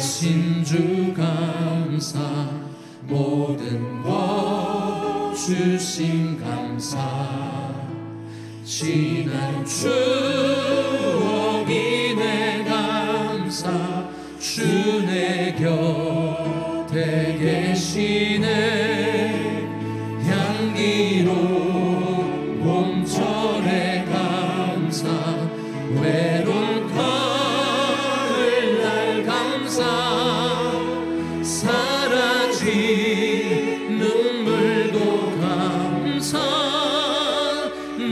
하신 주 감사, 모든 것 주신 감사. 지난 추억이 내 감사, 주 내 곁에 계시네. 향기로운 봄철의 감사, 외로운 가을날 감사. 사라진 눈물도 감사,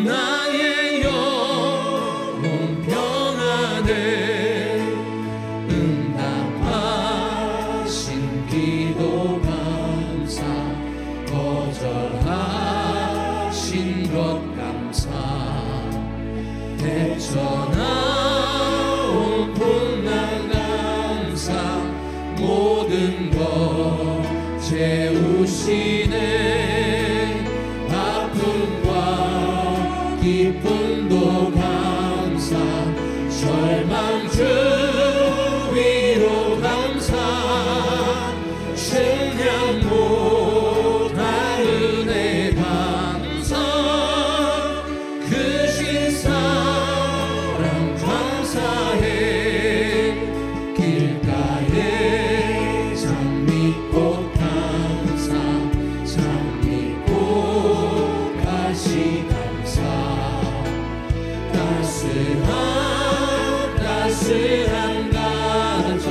나의 영혼 평안에 응답하신 기도 감사, 거절하신 것 감사. 헤쳐나온 풍랑 감사, 모든 것 채우시네. 아픔과 기쁨도 감사, 절망 주위로 감사. 측량 못할 은혜 감사, 크신 사랑 감사해. 길가에 장미꽃 감사, 장미꽃 가시 감사. 따스한 가정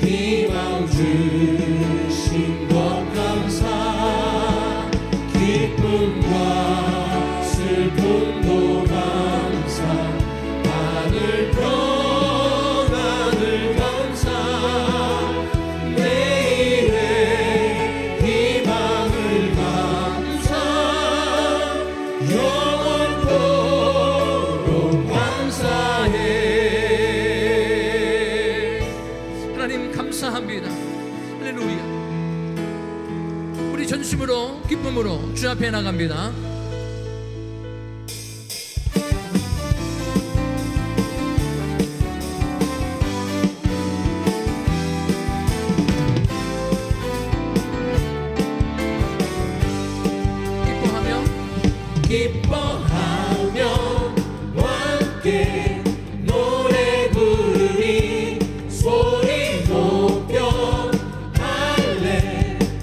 희망 주신 것 감사. 기쁨과 슬픔도 감사, 하늘 평안을 감사. 내일의 희망을 감사, 영원토록 감사해. 하나님 감사합니다. 할렐루야. 우리 전심으로 기쁨으로 주 앞에 나갑니다. 기뻐하며 함께 노래 부르리. 소리 높여 할렐루야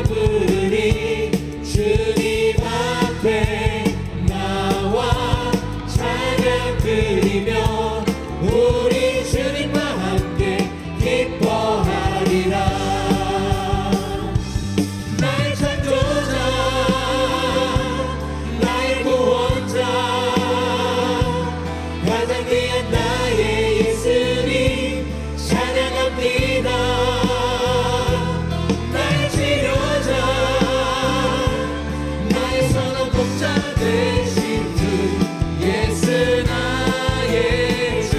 부르리. 주님 앞에 나와 찬양 드리며 우리 주님과 함께 기뻐하리라. 나의 창조자, 나의 구원자, 가장 귀한 나의 예수님 찬양합니다. 나의 치료자, 나의 선한 목자 되신 주 예수 나의 주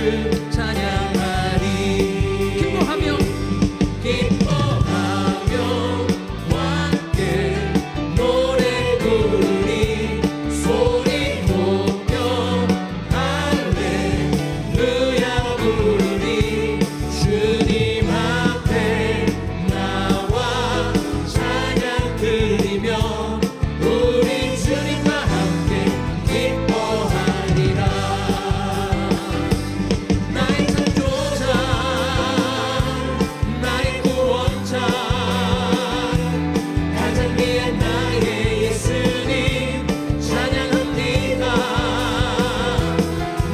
찬양하리. 기뻐하며 함께 노래 부르리. 소리 높여 할렐루야 부르리. 주님 앞에 나와 찬양 드리며 우리 주님과 함께 기뻐하리라. 나의 창조자, 나의 구원자, 가장 귀한 나의 예수님 찬양합니다.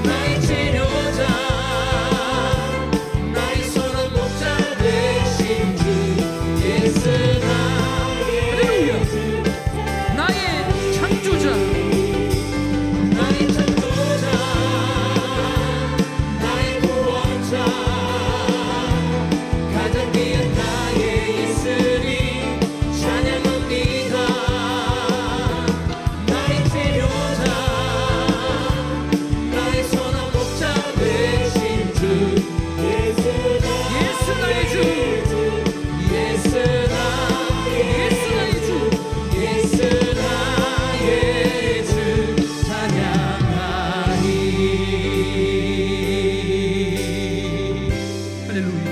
나의 치료자, 나의 선한 목자 되신 주 예수 나의 주. 나의 창조자, 나의 창조자, 나의 구원자, 가장 귀한 나의 예수님 찬양합니다. 나의 치료자, 나의 선한 목자 되신 주 예수 나의 주. 예수 나의 주. 예수 나의 주 찬양하리. 할렐루야.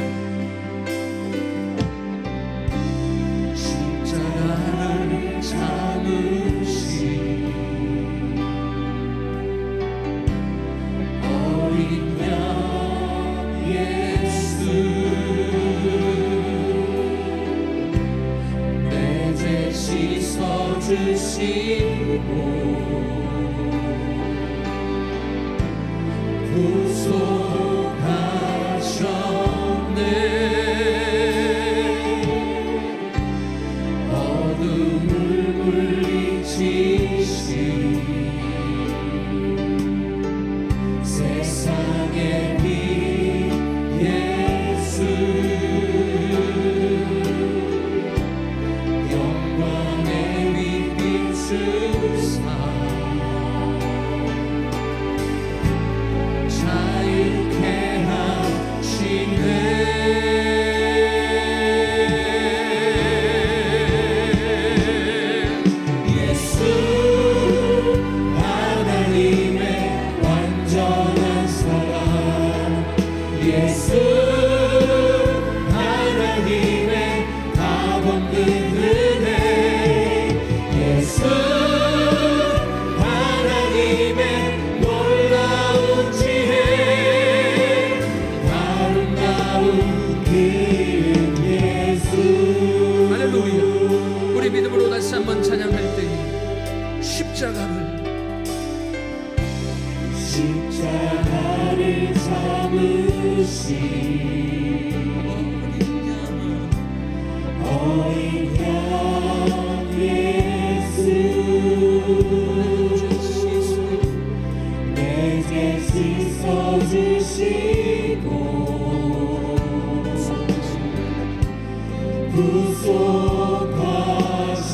십자가를 잡으신 어린 양 예수 내 죄 씻어주시고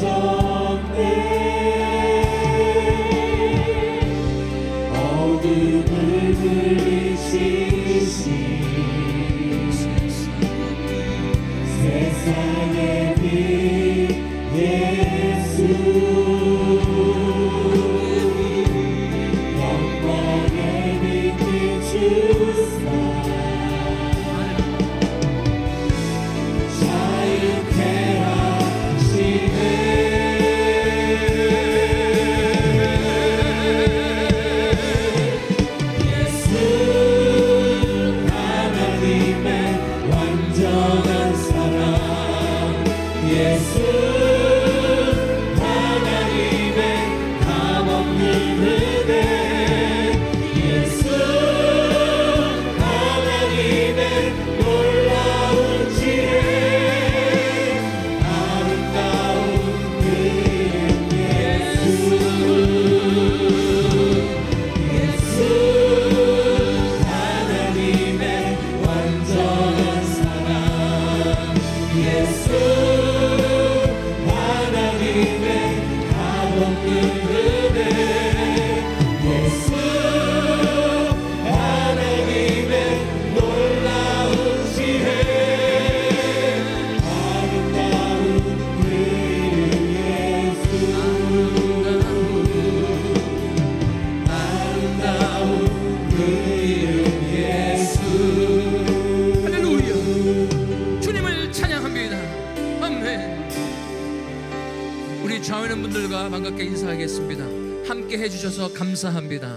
구속하셨네. 세상의 빛 예수 영광의 빛 비추사 자유케 하시네. 예수 하나님의 완전한 사랑 예수 하나님의 값없는 은혜 예수 하나님의 놀라운 지혜 아름다운 그 이름 예수 하나님의 완전한 사랑 예수 하나님의 값없는 은혜 예수 하나님의 놀라운 지혜 아름다운 그 이름 예수 아름다운 그 이름 예수. 할렐루야. 주님을 찬양합니다. 아멘. 우리 좌우에 있는 분들과 반갑게 인사하겠습니다. 함께 해주셔서 감사합니다.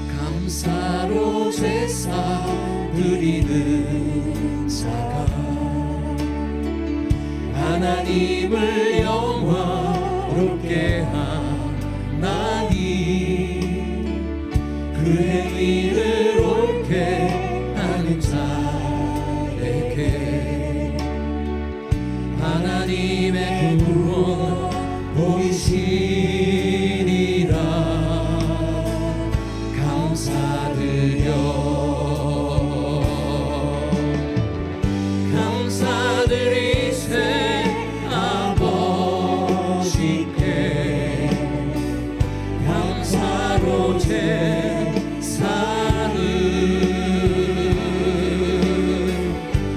감사로 제사 드리는 자가 하나님을 영화롭게 하나니 그 행위를 옳게 하는 자에게 하나님의 구원 보이시리라. 감사드려 감사드리세 아버지께 감사로 제사를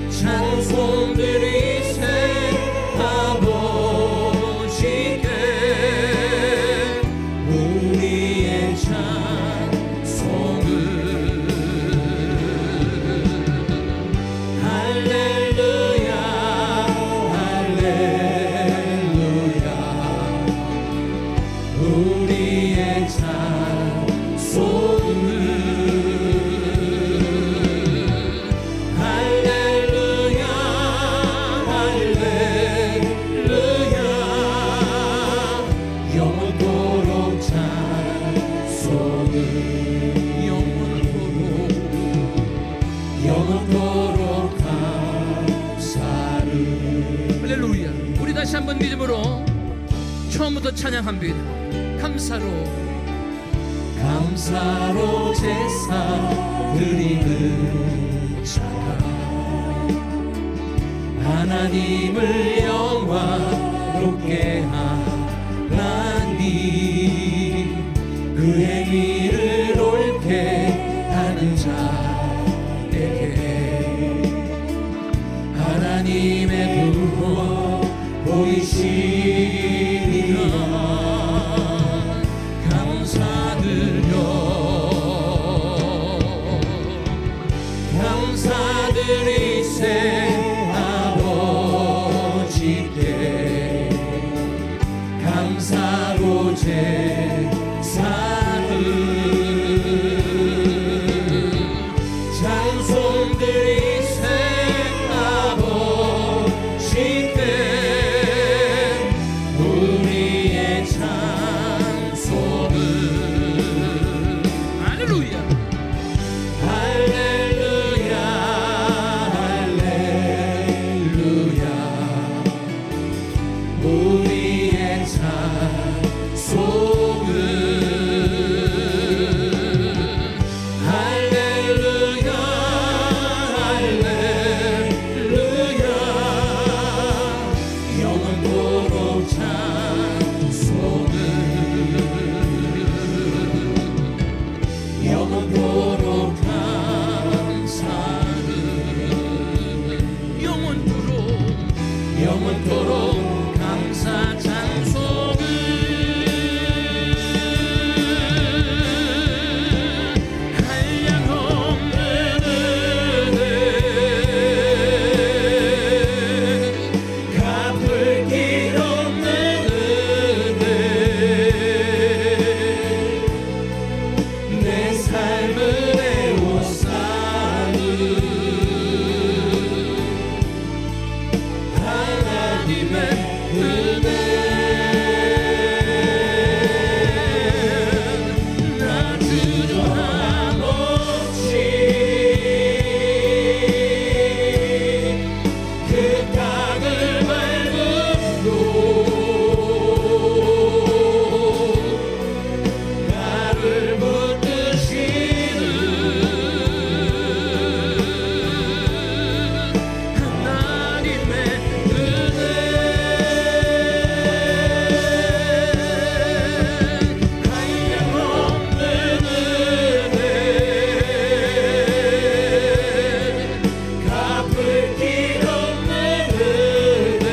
찬송드리세 아버지께 우리의 찬송을 영원토록 감사를. 할렐루야. 우리 다시 한번 믿음으로 처음부터 찬양합니다. 감사로 제사 드리는 자가 하나님을 영화롭게 하나니 그 행위를 옳게 하는 자에게 하나님의 구원 보이시리라. 감사드리세 아버지께 감사로 제사를 찬송드리세 아버지께 우리의 찬송을. 할렐루야. 우리의 찬송을 할렐루야 할렐루야 영원토록 찬송을 영원토록 감사를 영원토록 감사 찬송을 한량없는 은혜 갚을 길 없는 은혜 내 삶을 애워싸는 하나님의 은혜. 나 주저함없이 그 땅을 밟음도 나를 붙드시는 하나님의 은혜. 한량없는 은혜 갚을 길 없는 은혜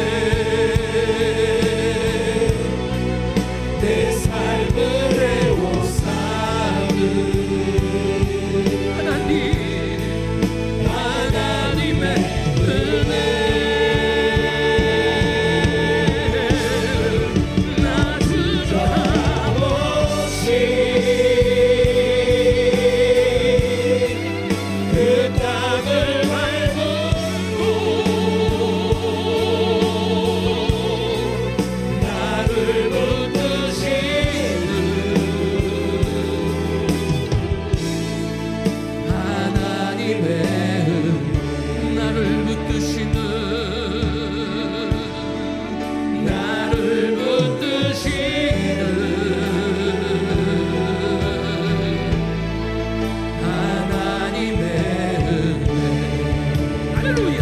내 삶을 애워싸는 하나님의 은혜. 나 주저함없이 그 땅을 밟고 나를 붙드시는 하나님의 나를 붙드시는 나를 붙드시는 하나님의 은혜. 할렐루야.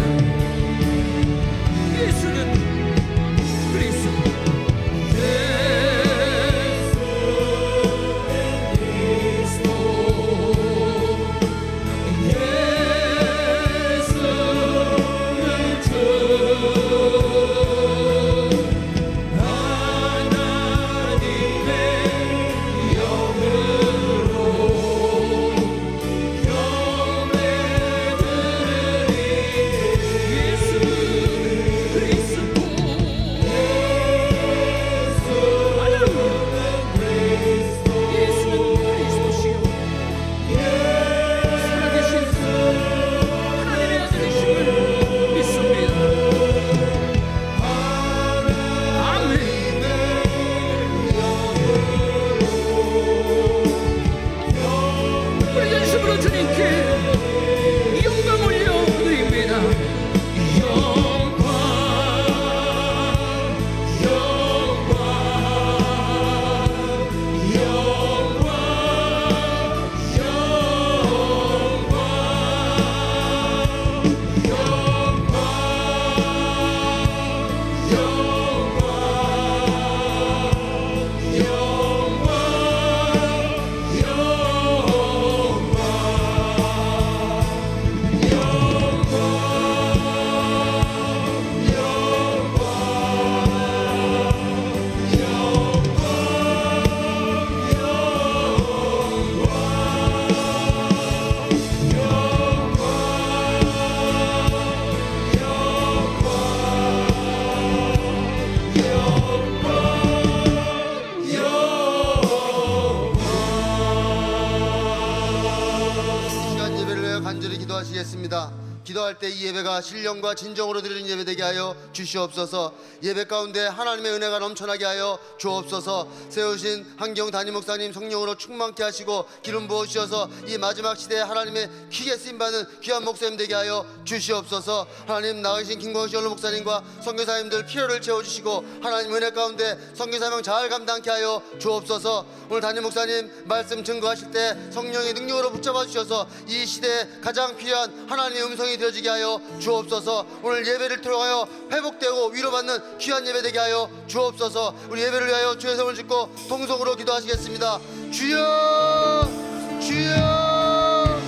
예수는 그리스도. 주님께 영광 올려 간절히 기도하시겠습니다. 기도할 때 이 예배가 신령과 진정으로 드리는 예배 되게 하여 주시옵소서. 예배 가운데 하나님의 은혜가 넘쳐나게 하여 주옵소서. 세우신 한경 담임 목사님 성령으로 충만케 하시고 기름 부어주셔서 이 마지막 시대에 하나님의 귀에 쓰임받는 귀한 목사님 되게 하여 주시옵소서. 하나님 나으신 김광식 연로 목사님과 선교사님들 필요를 채워주시고 하나님 은혜 가운데 선교사명 잘 감당케 하여 주옵소서. 오늘 담임 목사님 말씀 증거하실 때 성령의 능력으로 붙잡아 주셔서 이 시대에 가장 필요한 하나님의 음성이 되어지게 하여 주옵소서. 오늘 예배를 통하여 회복되고 위로받는 귀한 예배 되게 하여 주옵소서. 우리 예배를 위하여 주의 성을 짓고 통성으로 기도하시겠습니다. 주여 주여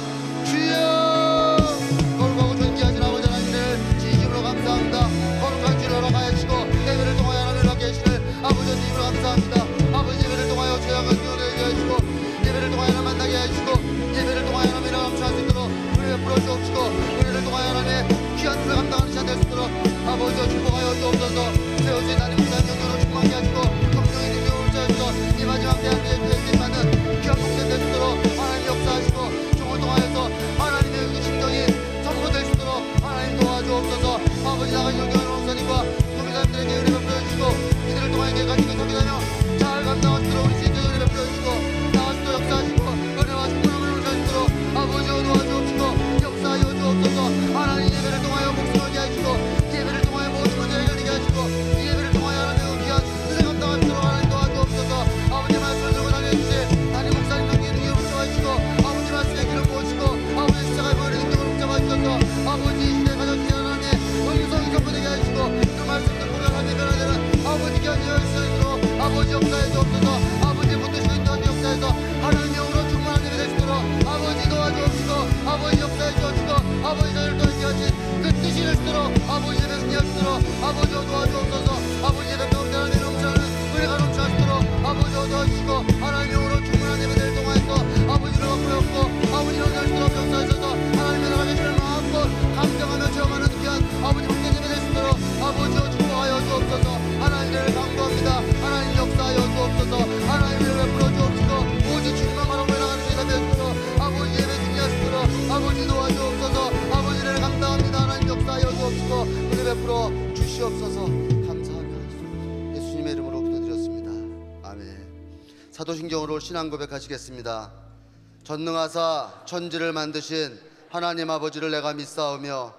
주여. 거룩하고 존귀하신 아버지 하나님을 진심으로 감사합니다. 거룩한 주를 허락하여 주시고 예배를 통하여 하나님을 받게 하시는 아버지 님으로 감사합니다. 아버지 예배를 통하여 죄악을 기울이게 하시고 예배를 통하여 하나님 만나게 하시고 예배를 통하여 하나님을 감사할 수 있도록 우리를 베풀어 주옵시고 우리를 통하여 하나님의 귀한 일을 감당하는 시간 될 수 있도록 아버지와 축복하여 주옵소서. 세우신 하나님 목사님 영광으로 충만케 하시고 성령의 능력으로 붙여주셔서 이 마지막 대한민국의 교회에 받는 귀한 목사님 될 수 있도록 하나님 역사하시고 종을 통하여서 하나님의 심정이 선포될 수 있도록 하나님 도와주옵소서. 아버지 나가신 영광의 목사님과 성교사님들에게 은혜 베풀어 주시고 이들을 통하여 계획하시고 성교사며 잘 감당할 수 있도록 우리 신경을 은혜 베풀어 주시고 나와주도 역사하시고 은혜와 축복을 올려주시도록 아버지와 도와주옵시고 역사하여 주옵소서. 하나님 예배를 통하여 목숨을 하시고 예배를 통하여 모든 문제를 해결하게 하시고 이 예배를 통하여 하나님의 귀한 은혜 감당할 수 있도록 하나님 도와주옵소서. 아버지 말씀을 들고 다녀주실 하나님 목사님 명예의 능력을 붙잡아주시고 아버지 말씀에 기름 부어주시고 아버지 십자가의 보혈의 능력을 붙잡아주셔서 아버지 이 시대 가장 귀한 하나님의 음성이 선포되게 하시고 그 말씀을 보면 하나님의 변화되는 아버지 귀한 예배를 주시도록 아버지 역사해 주옵소서. 아버지 붙드시고 있는 역사에서 하나님 영으로 충만한 예배 되시도록 아버지 도와주옵시고 아버지 역사해 주옵시고 아버지 저희를 또 이렇게 하신 그 뜻이 되시도록 아버지 예배 승리하시도록 아버지와 도와주옵소서. 아버지 예배 가운데 하나님의 넘쳐나는 은혜가 넘쳐나시도록 아버지와 도와주시고 하나님 영으로 충만한 예배를 통하여서 아버지를 받고 아버지를 하시도록 역사하셔서 하나님의 나라 계시는 마음껏 감정하며 체험하는 귀한 아버지 복된 예배 되시도록 아버지와 축복하여 주옵소서. 하나님을 강구합니다. 하나님 역사하여 주옵소서. 하나님을 베풀어 주옵시고 오직 주님만 바라보며 나가는 시간 되시도록 아버지 예배 승리하시도록 아버지 도와주옵소서. 아버지를 감사합니다. 하나님 역사하여 주옵시고 은혜 베풀어 주시옵소서. 감사합니다. 예수님의 이름으로 기도드렸습니다. 아멘. 사도신경으로 신앙 고백하시겠습니다. 전능하사 천지를 만드신 하나님 아버지를 내가 믿사오며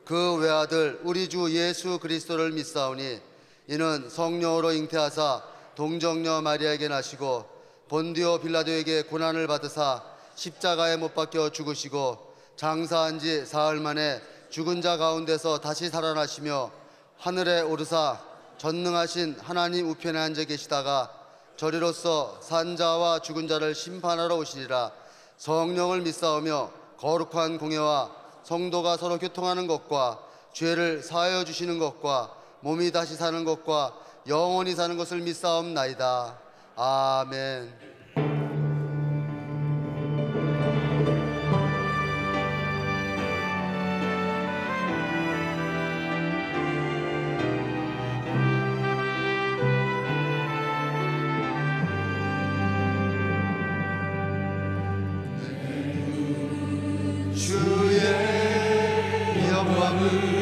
그 외아들 우리 주 예수 그리스도를 믿사오니 이는 성령으로 잉태하사 동정녀 마리아에게 나시고 본디오 빌라도에게 고난을 받으사 십자가에 못 박혀 죽으시고 장사한 지 사흘 만에 죽은 자 가운데서 다시 살아나시며 하늘에 오르사 전능하신 하나님 우편에 앉아 계시다가 저리로서 산자와 죽은 자를 심판하러 오시리라. 성령을 믿사오며 거룩한 공예와 성도가 서로 교통하는 것과 죄를 사하여 주시는 것과 몸이 다시 사는 것과 영원히 사는 것을 믿사옵나이다. 아멘. 주의 영광을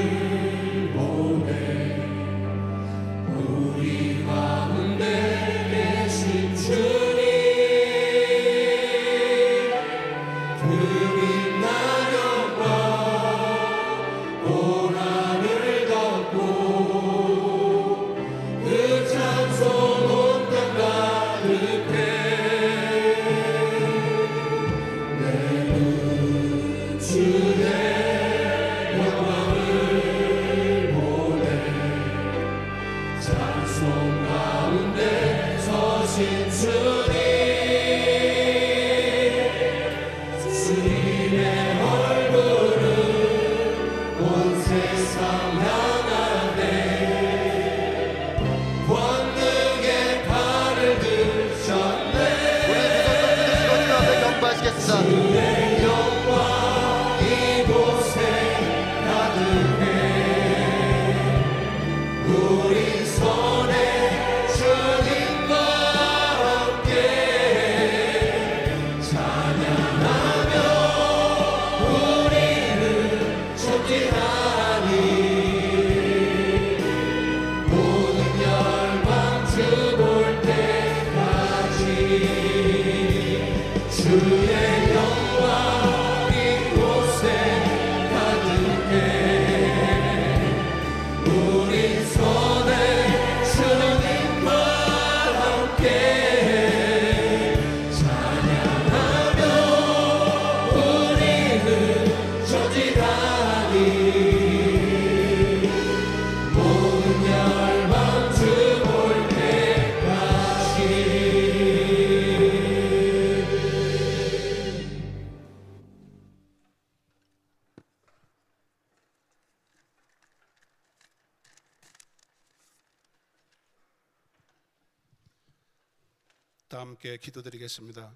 다 함께 기도드리겠습니다.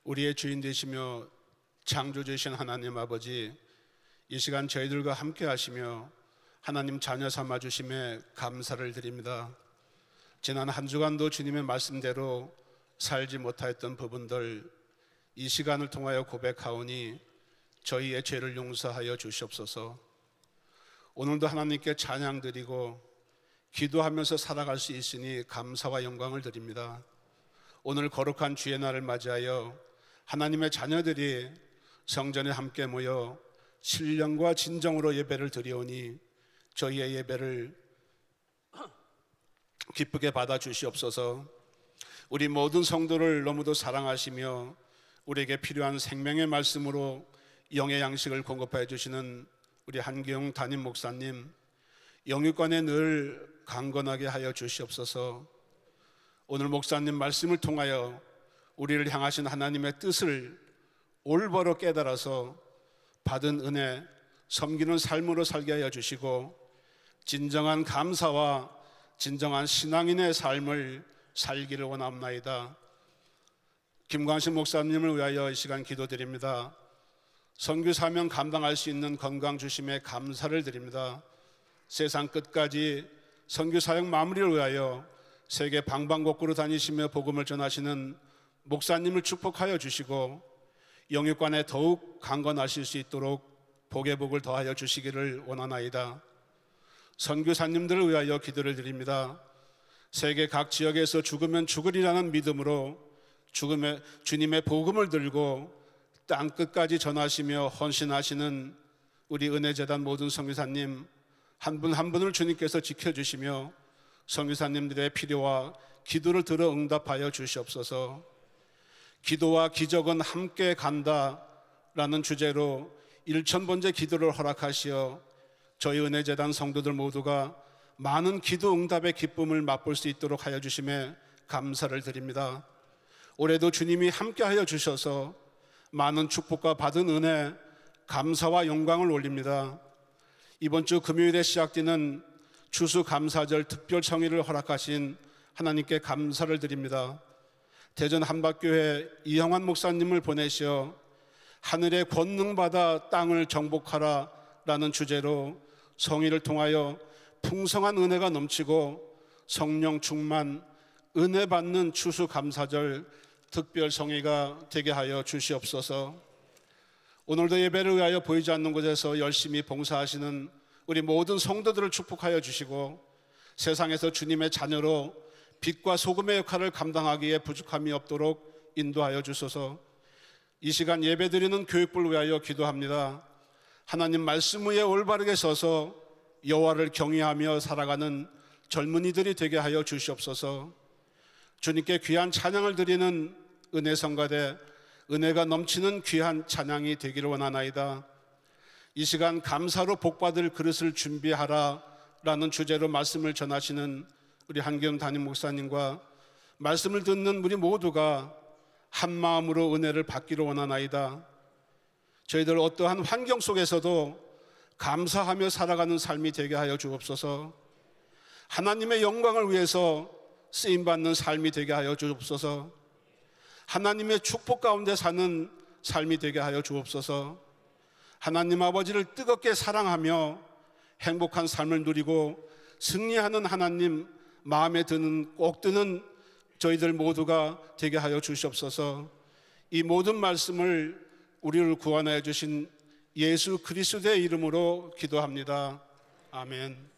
우리의 주인 되시며 창조주이신 하나님 아버지, 이 시간 저희들과 함께 하시며 하나님 자녀 삼아 주심에 감사를 드립니다. 지난 한 주간도 주님의 말씀대로 살지 못하였던 부분들, 이 시간을 통하여 고백하오니 저희의 죄를 용서하여 주시옵소서. 오늘도 하나님께 찬양 드리고 기도하면서 살아갈 수 있으니 감사와 영광을 드립니다. 오늘 거룩한 주의 날을 맞이하여 하나님의 자녀들이 성전에 함께 모여 신령과 진정으로 예배를 드리오니 저희의 예배를 기쁘게 받아 주시옵소서. 우리 모든 성도를 너무도 사랑하시며 우리에게 필요한 생명의 말씀으로 영의 양식을 공급해 주시는 우리 한기영 담임 목사님, 영육간에 늘 강건하게 하여 주시옵소서. 오늘 목사님 말씀을 통하여 우리를 향하신 하나님의 뜻을 올바로 깨달아서 받은 은혜, 섬기는 삶으로 살게 하여 주시고 진정한 감사와 진정한 신앙인의 삶을 살기를 원합나이다. 김광신 목사님을 위하여 이 시간 기도드립니다. 선교 사명 감당할 수 있는 건강 주심에 감사를 드립니다. 세상 끝까지 선교 사역 마무리를 위하여 세계 방방곡곡으로 다니시며 복음을 전하시는 목사님을 축복하여 주시고 영육간에 더욱 강건하실 수 있도록 복의 복을 더하여 주시기를 원하나이다. 선교사님들을 위하여 기도를 드립니다. 세계 각 지역에서 죽으면 죽으리라는 믿음으로 주님의 복음을 들고 땅 끝까지 전하시며 헌신하시는 우리 은혜재단 모든 선교사님 한 분 한 분을 주님께서 지켜주시며 선교사님들의 필요와 기도를 들어 응답하여 주시옵소서. 기도와 기적은 함께 간다라는 주제로 1000번째 기도를 허락하시어 저희 은혜재단 성도들 모두가 많은 기도 응답의 기쁨을 맛볼 수 있도록 하여 주심에 감사를 드립니다. 올해도 주님이 함께 하여 주셔서 많은 축복과 받은 은혜, 감사와 영광을 올립니다. 이번 주 금요일에 시작되는 추수감사절 특별청의를 허락하신 하나님께 감사를 드립니다. 대전 한박교회 이형환 목사님을 보내시어 하늘의 권능받아 땅을 정복하라 라는 주제로 성의를 통하여 풍성한 은혜가 넘치고 성령 충만, 은혜 받는 추수감사절 특별 성의가 되게 하여 주시옵소서. 오늘도 예배를 위하여 보이지 않는 곳에서 열심히 봉사하시는 우리 모든 성도들을 축복하여 주시고 세상에서 주님의 자녀로 빛과 소금의 역할을 감당하기에 부족함이 없도록 인도하여 주소서. 이 시간 예배드리는 교육부를 위하여 기도합니다. 하나님 말씀 위에 올바르게 서서 여호와를 경외하며 살아가는 젊은이들이 되게 하여 주시옵소서. 주님께 귀한 찬양을 드리는 은혜성가대, 은혜가 넘치는 귀한 찬양이 되기를 원하나이다. 이 시간 감사로 복받을 그릇을 준비하라 라는 주제로 말씀을 전하시는 우리 한기영 담임 목사님과 말씀을 듣는 우리 모두가 한 마음으로 은혜를 받기를 원하나이다. 저희들 어떠한 환경 속에서도 감사하며 살아가는 삶이 되게 하여 주옵소서. 하나님의 영광을 위해서 쓰임받는 삶이 되게 하여 주옵소서. 하나님의 축복 가운데 사는 삶이 되게 하여 주옵소서. 하나님 아버지를 뜨겁게 사랑하며 행복한 삶을 누리고 승리하는 하나님 마음에 꼭 드는 저희들 모두가 되게 하여 주시옵소서. 이 모든 말씀을 우리를 구원하여 주신 예수 그리스도의 이름으로 기도합니다. 아멘.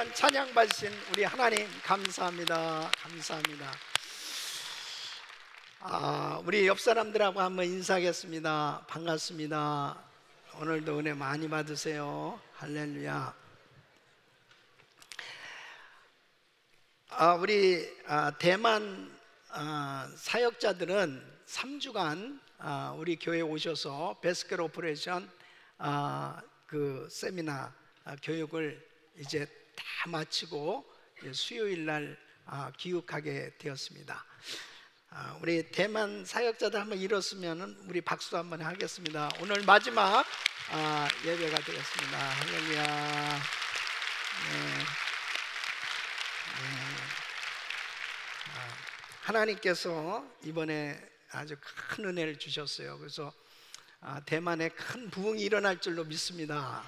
위한 찬양 받으신 우리 하나님 감사합니다. 감사합니다. 우리 옆 사람들하고 한번 인사하겠습니다. 반갑습니다. 오늘도 은혜 많이 받으세요. 할렐루야. 우리 대만 사역자들은 3주간 우리 교회에 오셔서 베스켓 오퍼레이션 그 세미나 교육을 이제 다 마치고 수요일 날 귀국하게 되었습니다. 우리 대만 사역자들 한번 일었으면 우리 박수 한번 하겠습니다. 오늘 마지막 예배가 되겠습니다. 할렐루야. 네. 하나님께서 이번에 아주 큰 은혜를 주셨어요. 그래서 대만에 큰 부흥이 일어날 줄로 믿습니다.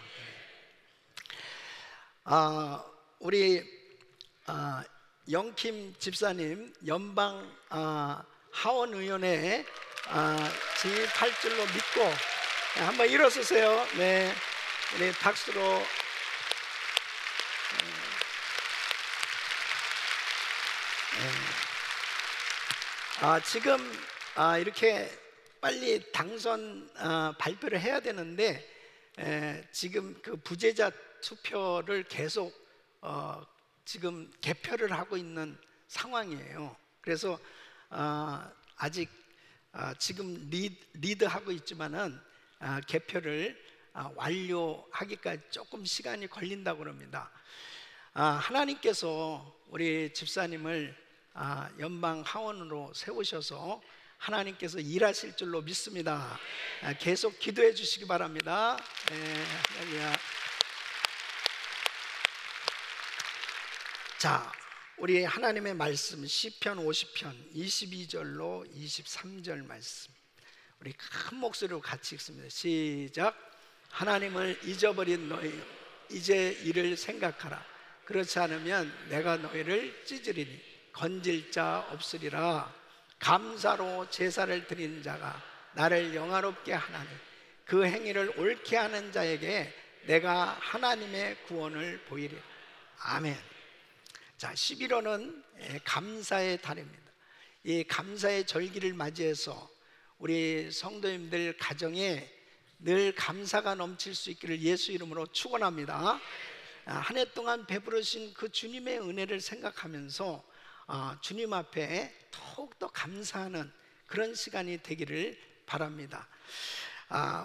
우리 영킴 집사님 연방 하원의원에 진입할 줄로 믿고 한번 일어서세요. 네, 우리 박수로. 지금 이렇게 빨리 당선 발표를 해야 되는데 지금 그 부재자 투표를 계속 지금 개표를 하고 있는 상황이에요. 그래서 아직 지금 리드하고 있지만은 개표를 완료하기까지 조금 시간이 걸린다고 합니다. 하나님께서 우리 집사님을 연방 하원으로 세우셔서 하나님께서 일하실 줄로 믿습니다. 계속 기도해 주시기 바랍니다. 할렐루야. 자, 우리 하나님의 말씀 시편 50편 22절로 23절 말씀 우리 큰 목소리로 같이 읽습니다. 시작. 하나님을 잊어버린 너희 이제 이를 생각하라. 그렇지 않으면 내가 너희를 찢으리니 건질 자 없으리라. 감사로 제사를 드리는 자가 나를 영화롭게 하나니 그 행위를 옳게 하는 자에게 내가 하나님의 구원을 보이리라. 아멘. 자, 11월은 감사의 달입니다. 이 감사의 절기를 맞이해서 우리 성도님들 가정에 늘 감사가 넘칠 수 있기를 예수 이름으로 축원합니다. 한 해 동안 베풀으신 그 주님의 은혜를 생각하면서 주님 앞에 더욱더 감사하는 그런 시간이 되기를 바랍니다.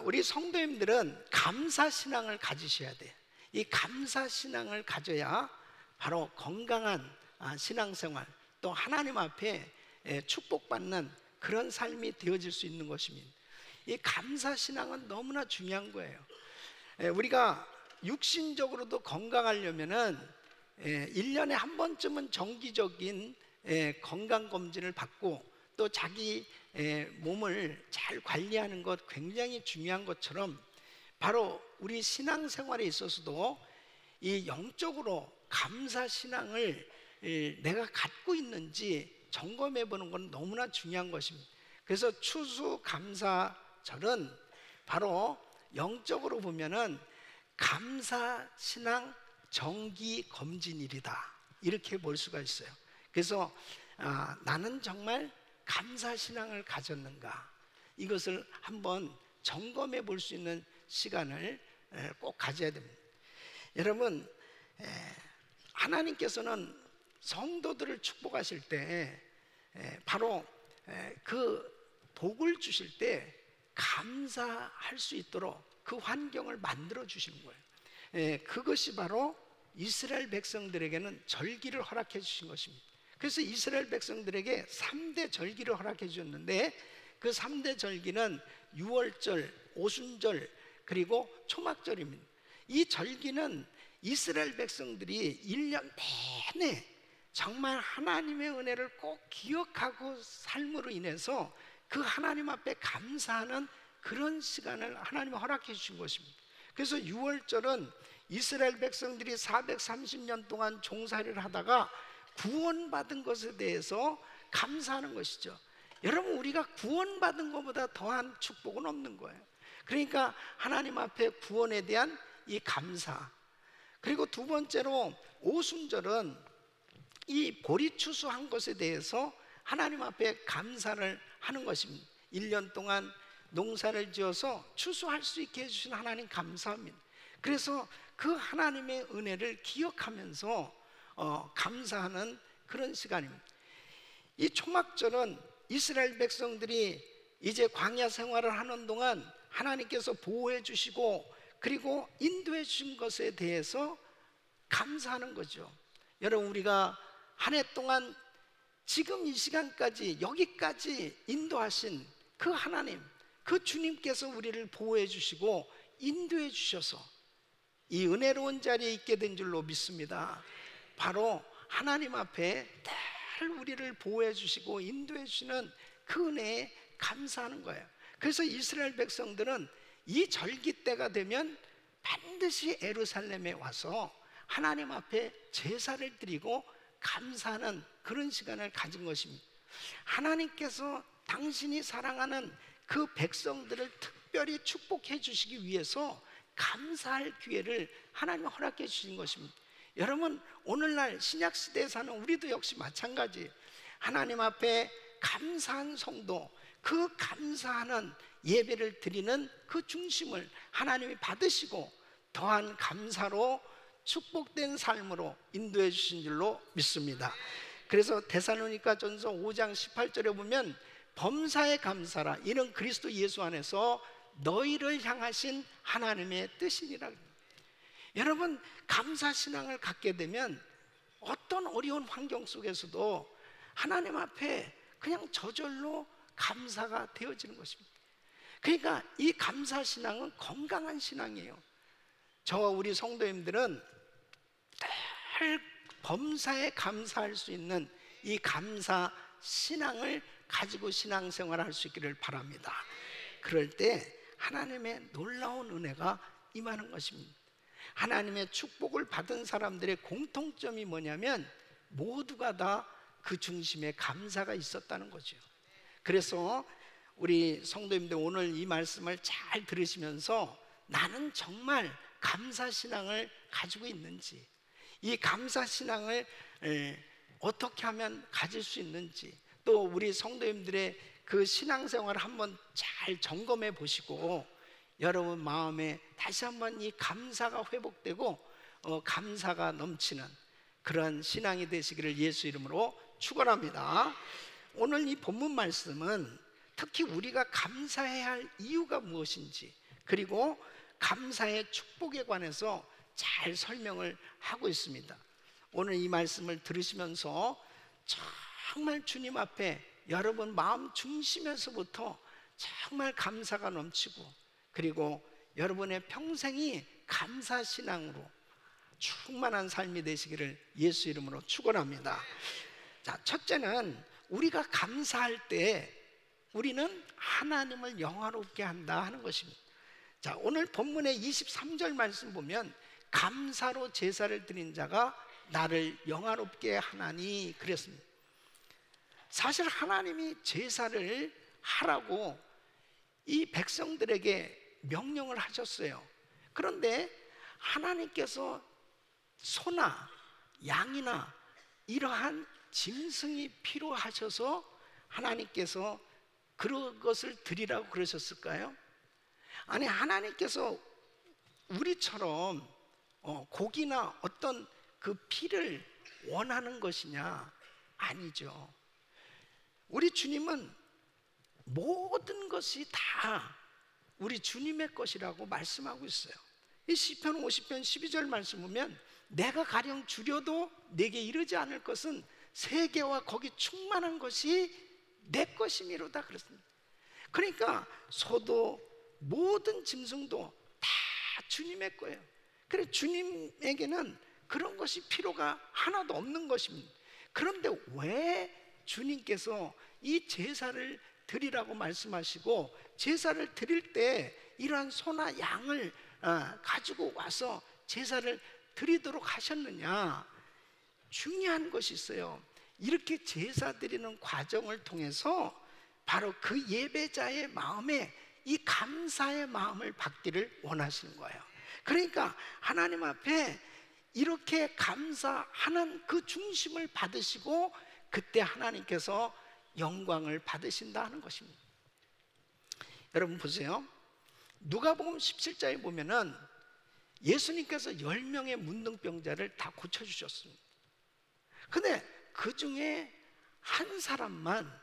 우리 성도님들은 감사신앙을 가지셔야 돼요. 이 감사신앙을 가져야 바로 건강한 신앙생활, 또 하나님 앞에 축복받는 그런 삶이 되어질 수 있는 것입니다. 이 감사신앙은 너무나 중요한 거예요. 우리가 육신적으로도 건강하려면은 1년에 한 번쯤은 정기적인 건강검진을 받고 또 자기 몸을 잘 관리하는 것 굉장히 중요한 것처럼 바로 우리 신앙생활에 있어서도 이 영적으로 감사신앙을 내가 갖고 있는지 점검해 보는 건 너무나 중요한 것입니다. 그래서 추수감사절은 바로 영적으로 보면은 감사신앙 정기검진일이다 이렇게 볼 수가 있어요. 그래서 나는 정말 감사신앙을 가졌는가 이것을 한번 점검해 볼 수 있는 시간을 꼭 가져야 됩니다. 여러분, 하나님께서는 성도들을 축복하실 때 바로 그 복을 주실 때 감사할 수 있도록 그 환경을 만들어 주시는 거예요. 그것이 바로 이스라엘 백성들에게는 절기를 허락해 주신 것입니다. 그래서 이스라엘 백성들에게 3대 절기를 허락해 주셨는데 그 3대 절기는 유월절, 오순절 그리고 초막절입니다. 이 절기는 이스라엘 백성들이 1년 내내 정말 하나님의 은혜를 꼭 기억하고 삶으로 인해서 그 하나님 앞에 감사하는 그런 시간을 하나님이 허락해 주신 것입니다. 그래서 유월절은 이스라엘 백성들이 430년 동안 종살이를 하다가 구원받은 것에 대해서 감사하는 것이죠. 여러분, 우리가 구원받은 것보다 더한 축복은 없는 거예요. 그러니까 하나님 앞에 구원에 대한 이 감사. 그리고 두 번째로 오순절은 이 보리 추수한 것에 대해서 하나님 앞에 감사를 하는 것입니다. 1년 동안 농사를 지어서 추수할 수 있게 해주신 하나님 감사합니다. 그래서 그 하나님의 은혜를 기억하면서 감사하는 그런 시간입니다. 이 초막절은 이스라엘 백성들이 이제 광야 생활을 하는 동안 하나님께서 보호해 주시고 그리고 인도해 주신 것에 대해서 감사하는 거죠. 여러분, 우리가 한 해 동안 지금 이 시간까지 여기까지 인도하신 그 하나님, 그 주님께서 우리를 보호해 주시고 인도해 주셔서 이 은혜로운 자리에 있게 된 줄로 믿습니다. 바로 하나님 앞에 늘 우리를 보호해 주시고 인도해 주시는 그 은혜에 감사하는 거예요. 그래서 이스라엘 백성들은 이 절기 때가 되면 반드시 예루살렘에 와서 하나님 앞에 제사를 드리고 감사하는 그런 시간을 가진 것입니다. 하나님께서 당신이 사랑하는 그 백성들을 특별히 축복해 주시기 위해서 감사할 기회를 하나님이 허락해 주신 것입니다. 여러분, 오늘날 신약시대에 사는 우리도 역시 마찬가지. 하나님 앞에 감사한 성도, 그 감사하는 예배를 드리는 그 중심을 하나님이 받으시고 더한 감사로 축복된 삶으로 인도해 주신 줄로 믿습니다. 그래서 데살로니가 전서 5장 18절에 보면 범사에 감사라, 이는 그리스도 예수 안에서 너희를 향하신 하나님의 뜻이니라. 여러분, 감사신앙을 갖게 되면 어떤 어려운 환경 속에서도 하나님 앞에 그냥 저절로 감사가 되어지는 것입니다. 그러니까 이 감사신앙은 건강한 신앙이에요. 저와 우리 성도님들은 늘 범사에 감사할 수 있는 이 감사 신앙을 가지고 신앙생활을 할 수 있기를 바랍니다. 그럴 때 하나님의 놀라운 은혜가 임하는 것입니다. 하나님의 축복을 받은 사람들의 공통점이 뭐냐면 모두가 다 그 중심에 감사가 있었다는 거죠. 그래서 우리 성도님들 오늘 이 말씀을 잘 들으시면서 나는 정말 감사신앙을 가지고 있는지, 이 감사신앙을 어떻게 하면 가질 수 있는지, 또 우리 성도님들의 그 신앙생활을 한번 잘 점검해 보시고 여러분 마음에 다시 한번 이 감사가 회복되고 감사가 넘치는 그런 신앙이 되시기를 예수 이름으로 축원합니다. 오늘 이 본문 말씀은 특히 우리가 감사해야 할 이유가 무엇인지, 그리고 감사의 축복에 관해서 잘 설명을 하고 있습니다. 오늘 이 말씀을 들으시면서 정말 주님 앞에 여러분 마음 중심에서부터 정말 감사가 넘치고, 그리고 여러분의 평생이 감사신앙으로 충만한 삶이 되시기를 예수 이름으로 축원합니다. 자, 첫째는 우리가 감사할 때 우리는 하나님을 영화롭게 한다 하는 것입니다. 자, 오늘 본문의 23절 말씀 보면 감사로 제사를 드린 자가 나를 영화롭게 하나니 그랬습니다. 사실 하나님이 제사를 하라고 이 백성들에게 명령을 하셨어요. 그런데 하나님께서 소나 양이나 이러한 짐승이 필요하셔서 하나님께서 그런 것을 드리라고 그러셨을까요? 아니, 하나님께서 우리처럼 고기나 어떤 그 피를 원하는 것이냐? 아니죠. 우리 주님은 모든 것이 다 우리 주님의 것이라고 말씀하고 있어요. 이 시편 50편 12절 말씀 보면 내가 가령 주려도 내게 이르지 않을 것은 세계와 거기 충만한 것이 내 것이미로다 그랬습니다. 그러니까 소도 모든 짐승도 다 주님의 거예요. 그래 주님에게는 그런 것이 필요가 하나도 없는 것입니다. 그런데 왜 주님께서 이 제사를 드리라고 말씀하시고 제사를 드릴 때 이러한 소나 양을 가지고 와서 제사를 드리도록 하셨느냐? 중요한 것이 있어요. 이렇게 제사 드리는 과정을 통해서 바로 그 예배자의 마음에 이 감사의 마음을 받기를 원하시는 거예요. 그러니까 하나님 앞에 이렇게 감사하는 그 중심을 받으시고 그때 하나님께서 영광을 받으신다 하는 것입니다. 여러분 보세요. 누가복음 17장에 보면은 예수님께서 10명의 문둥병자를 다 고쳐주셨습니다. 근데 그 중에 한 사람만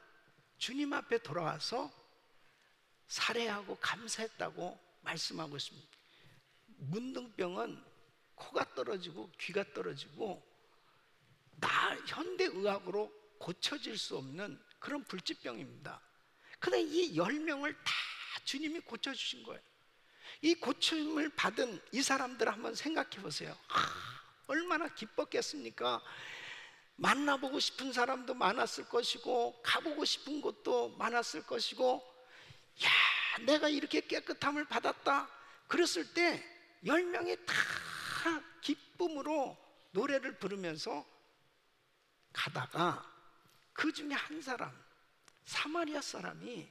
주님 앞에 돌아와서 살해하고 감사했다고 말씀하고 있습니다. 문둥병은 코가 떨어지고 귀가 떨어지고 현대의학으로 고쳐질 수 없는 그런 불치병입니다. 근데 이 10명을 다 주님이 고쳐주신 거예요. 이 고침을 받은 이 사람들 한번 생각해 보세요. 얼마나 기뻤겠습니까? 만나보고 싶은 사람도 많았을 것이고 가보고 싶은 곳도 많았을 것이고, 야, 내가 이렇게 깨끗함을 받았다 그랬을 때 10명이 다 기쁨으로 노래를 부르면서 가다가 그 중에 한 사람, 사마리아 사람이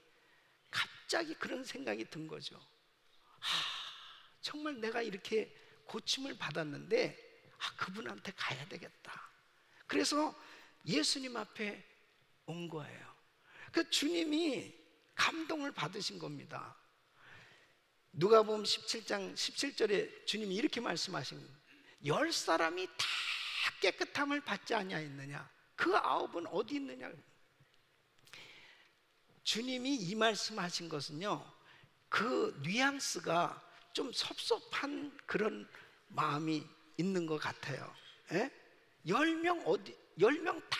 갑자기 그런 생각이 든 거죠. 정말 내가 이렇게 고침을 받았는데 그분한테 가야 되겠다. 그래서 예수님 앞에 온 거예요. 그 주님이 감동을 받으신 겁니다. 누가복음 17장 17절에 주님이 이렇게 말씀하신 겁니다. 10사람이 다 깨끗함을 받지 아니하였느냐? 그 9은 어디 있느냐? 주님이 이 말씀하신 것은요, 그 뉘앙스가 좀 섭섭한 그런 마음이 있는 것 같아요. 10명 다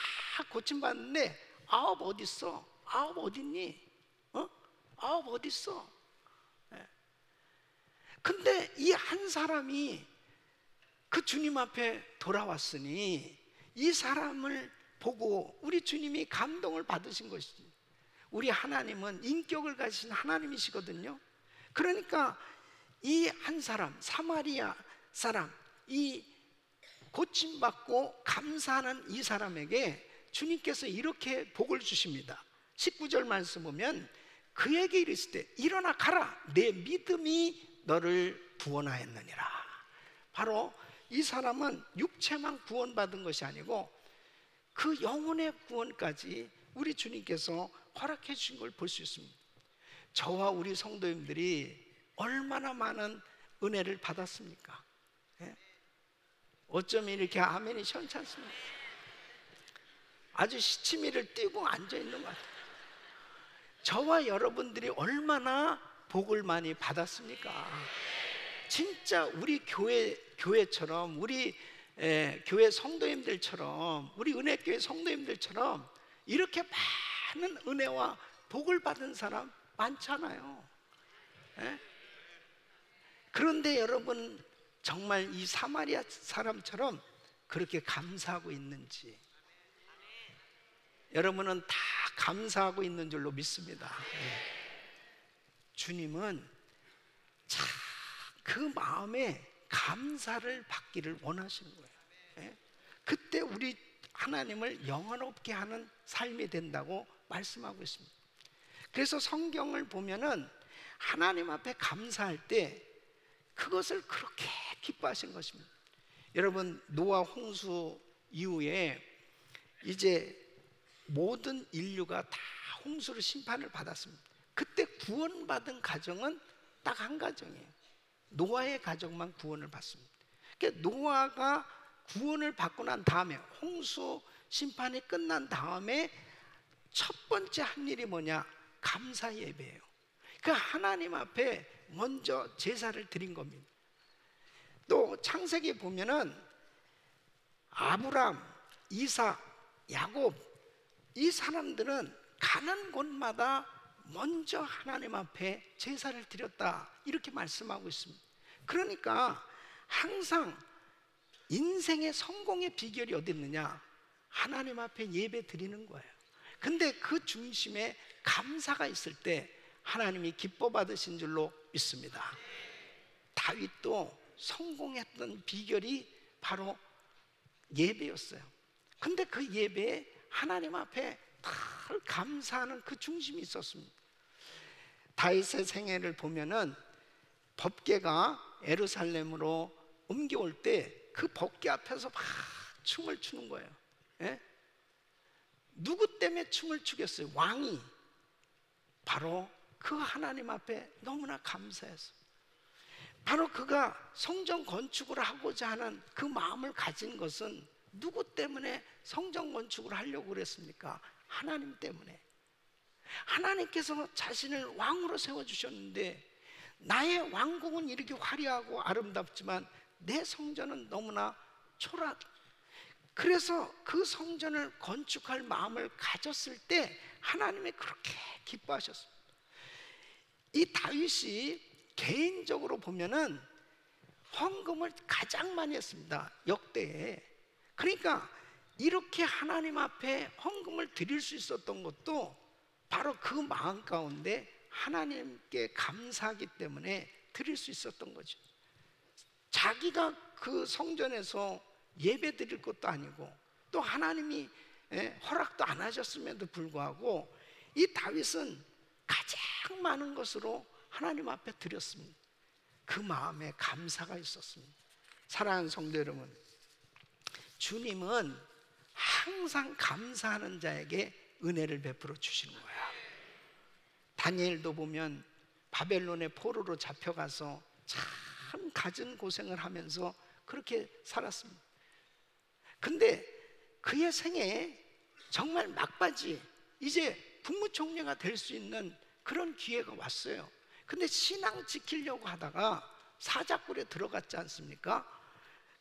고침받는데 9 어디 있어? 9 어디 있니? 9 어디 있어? 근데 이 한 사람이 그 주님 앞에 돌아왔으니 이 사람을 보고 우리 주님이 감동을 받으신 것이지. 우리 하나님은 인격을 가지신 하나님이시거든요. 그러니까 이 한 사람, 사마리아 사람, 이 고침받고 감사하는 이 사람에게 주님께서 이렇게 복을 주십니다. 19절 말씀 보면 그에게 이르실 때 일어나 가라, 내 믿음이 너를 구원하였느니라. 바로 이 사람은 육체만 구원받은 것이 아니고 그 영혼의 구원까지 우리 주님께서 허락해 주신 걸 볼 수 있습니다. 저와 우리 성도님들이 얼마나 많은 은혜를 받았습니까? 어쩜 이렇게 아멘이 시원치 않습니까? 아주 시치미를 띄고 앉아있는 것 같아요. 저와 여러분들이 얼마나 복을 많이 받았습니까? 진짜 우리 교회처럼, 우리 교회 성도님들처럼, 우리 은혜교회 성도님들처럼 이렇게 많은 은혜와 복을 받은 사람 많잖아요. 그런데 여러분 정말 이 사마리아 사람처럼 그렇게 감사하고 있는지, 여러분은 다 감사하고 있는 줄로 믿습니다. 주님은 참 그 마음에 감사를 받기를 원하시는 거예요. 그때 우리 하나님을 영원롭게 하는 삶이 된다고 말씀하고 있습니다. 그래서 성경을 보면은 하나님 앞에 감사할 때 그것을 그렇게 기뻐하신 것입니다. 여러분, 노아 홍수 이후에 이제 모든 인류가 다 홍수로 심판을 받았습니다. 그때 구원받은 가정은 딱 한 가정이에요. 노아의 가정만 구원을 받습니다. 그러니까 노아가 구원을 받고 난 다음에, 홍수 심판이 끝난 다음에 첫 번째 한 일이 뭐냐? 감사 예배예요. 그 하나님 앞에 먼저 제사를 드린 겁니다. 또 창세기에 보면은 아브람, 이삭, 야곱, 이 사람들은 가는 곳마다 먼저 하나님 앞에 제사를 드렸다, 이렇게 말씀하고 있습니다. 그러니까 항상 인생의 성공의 비결이 어디 있느냐? 하나님 앞에 예배 드리는 거예요. 근데 그 중심에 감사가 있을 때 하나님이 기뻐 받으신 줄로 믿습니다. 다윗도 성공했던 비결이 바로 예배였어요. 근데 그 예배에 하나님 앞에 늘 감사하는 그 중심이 있었습니다. 다윗의 생애를 보면은 법궤가 예루살렘으로 옮겨올 때 그 법궤 앞에서 막 춤을 추는 거예요. 예? 누구 때문에 춤을 추겠어요? 왕이. 바로 그 하나님 앞에 너무나 감사해서, 바로 그가 성전 건축을 하고자 하는 그 마음을 가진 것은 누구 때문에 성전 건축을 하려고 그랬습니까? 하나님 때문에. 하나님께서 자신을 왕으로 세워주셨는데, 나의 왕국은 이렇게 화려하고 아름답지만 내 성전은 너무나 초라하다. 그래서 그 성전을 건축할 마음을 가졌을 때 하나님이 그렇게 기뻐하셨습니다. 이 다윗이 개인적으로 보면은 헌금을 가장 많이 했습니다, 역대에. 그러니까 이렇게 하나님 앞에 헌금을 드릴 수 있었던 것도 바로 그 마음 가운데 하나님께 감사하기 때문에 드릴 수 있었던 거죠. 자기가 그 성전에서 예배 드릴 것도 아니고, 또 하나님이 허락도 안 하셨음에도 불구하고 이 다윗은 가장 많은 것으로 하나님 앞에 드렸습니다. 그 마음에 감사가 있었습니다. 사랑하는 성도 여러분, 주님은 항상 감사하는 자에게 은혜를 베풀어 주시는 거예요. 다니엘도 보면 바벨론의 포로로 잡혀가서 참 갖은 고생을 하면서 그렇게 살았습니다. 근데 그의 생애에 정말 막바지, 이제 국무총리가 될 수 있는 그런 기회가 왔어요. 근데 신앙 지키려고 하다가 사자굴에 들어갔지 않습니까?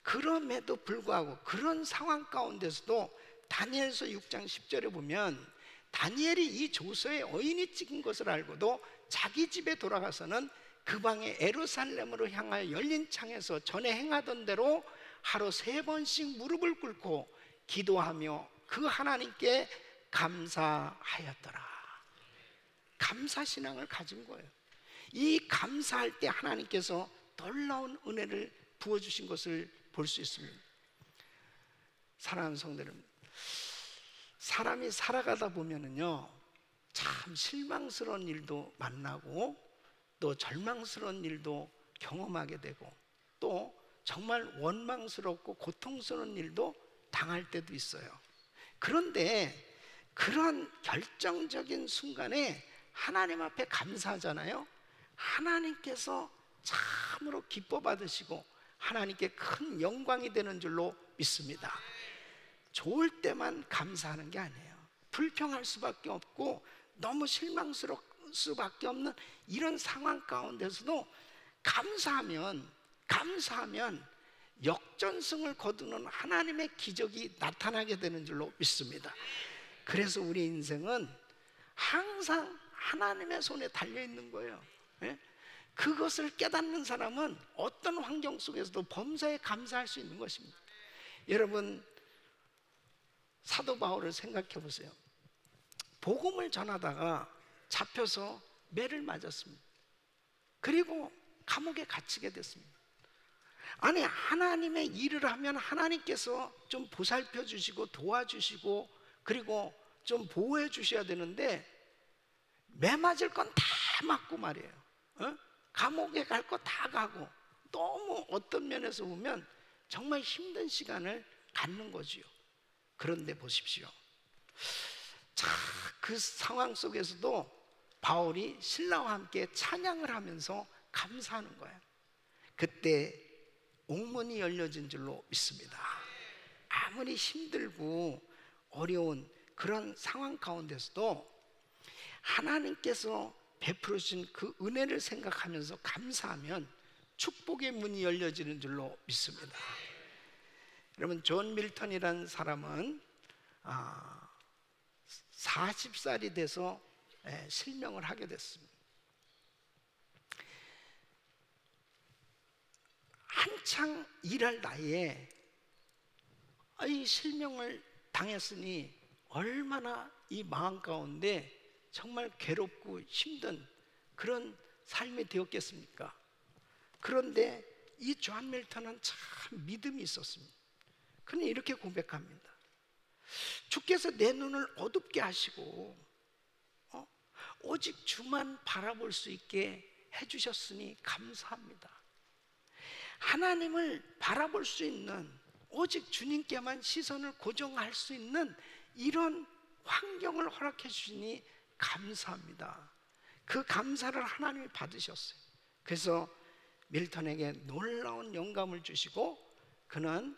그럼에도 불구하고 그런 상황 가운데서도 다니엘서 6장 10절에 보면, 다니엘이 이 조서에 어인이 찍힌 것을 알고도 자기 집에 돌아가서는 그 방에 예루살렘으로 향하여 열린 창에서 전에 행하던 대로 하루 3번씩 무릎을 꿇고 기도하며 그 하나님께 감사하였더라. 감사신앙을 가진 거예요. 이 감사할 때 하나님께서 놀라운 은혜를 부어주신 것을 볼 수 있습니다. 사랑하는 성도 여러분, 사람이 살아가다 보면은요, 참 실망스러운 일도 만나고 또 절망스러운 일도 경험하게 되고, 또 정말 원망스럽고 고통스러운 일도 당할 때도 있어요. 그런데 그런 결정적인 순간에 하나님 앞에 감사하잖아요. 하나님께서 참으로 기뻐 받으시고 하나님께 큰 영광이 되는 줄로 믿습니다. 좋을 때만 감사하는 게 아니에요. 불평할 수밖에 없고 너무 실망스러울 수밖에 없는 이런 상황 가운데서도 감사하면 역전승을 거두는 하나님의 기적이 나타나게 되는 줄로 믿습니다. 그래서 우리 인생은 항상 하나님의 손에 달려있는 거예요. 예? 그것을 깨닫는 사람은 어떤 환경 속에서도 범사에 감사할 수 있는 것입니다. 여러분, 사도 바울을 생각해 보세요. 복음을 전하다가 잡혀서 매를 맞았습니다. 그리고 감옥에 갇히게 됐습니다. 아니, 하나님의 일을 하면 하나님께서 좀 보살펴 주시고 도와주시고 그리고 좀 보호해 주셔야 되는데 매 맞을 건 다 맞고 말이에요. 감옥에 갈 거 다 가고, 너무 어떤 면에서 보면 정말 힘든 시간을 갖는 거지요. 그런데 보십시오. 자, 그 상황 속에서도 바울이 신라와 함께 찬양을 하면서 감사하는 거예요. 그때 옥문이 열려진 줄로 믿습니다. 아무리 힘들고 어려운 그런 상황 가운데서도 하나님께서 베풀어 주신 그 은혜를 생각하면서 감사하면 축복의 문이 열려지는 줄로 믿습니다. 여러분, 존 밀턴이라는 사람은 40살이 돼서 실명을 하게 됐습니다. 한창 일할 나이에 이 실명을 당했으니 얼마나 이 마음 가운데 정말 괴롭고 힘든 그런 삶이 되었겠습니까? 그런데 이 존 밀턴은 참 믿음이 있었습니다. 그는 이렇게 고백합니다. 주께서 내 눈을 어둡게 하시고 오직 주만 바라볼 수 있게 해주셨으니 감사합니다. 하나님을 바라볼 수 있는, 오직 주님께만 시선을 고정할 수 있는 이런 환경을 허락해 주시니 감사합니다. 그 감사를 하나님이 받으셨어요. 그래서 밀턴에게 놀라운 영감을 주시고 그는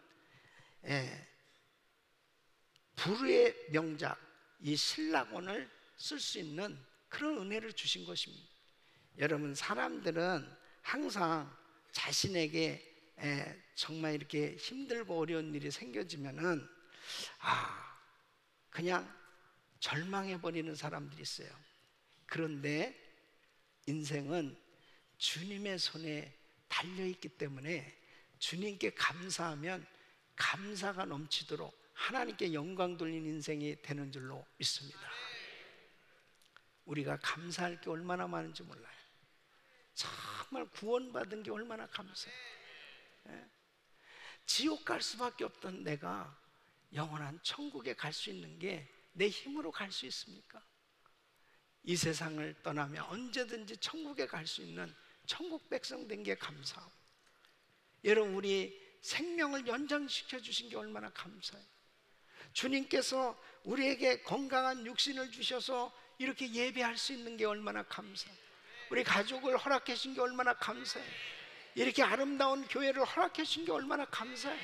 불후의 명작 이 신라곤을 쓸 수 있는 그런 은혜를 주신 것입니다. 여러분, 사람들은 항상 자신에게 정말 이렇게 힘들고 어려운 일이 생겨지면은 그냥 절망해버리는 사람들이 있어요. 그런데 인생은 주님의 손에 달려있기 때문에 주님께 감사하면 감사가 넘치도록 하나님께 영광 돌린 인생이 되는 줄로 믿습니다. 우리가 감사할 게 얼마나 많은지 몰라요. 정말 구원받은 게 얼마나 감사해요. 지옥 갈 수밖에 없던 내가 영원한 천국에 갈 수 있는 게 내 힘으로 갈 수 있습니까? 이 세상을 떠나면 언제든지 천국에 갈 수 있는 천국 백성 된 게 감사하고, 여러분, 우리 생명을 연장시켜 주신 게 얼마나 감사해요. 주님께서 우리에게 건강한 육신을 주셔서 이렇게 예배할 수 있는 게 얼마나 감사해요. 우리 가족을 허락해 주신 게 얼마나 감사해요. 이렇게 아름다운 교회를 허락해 주신 게 얼마나 감사해요.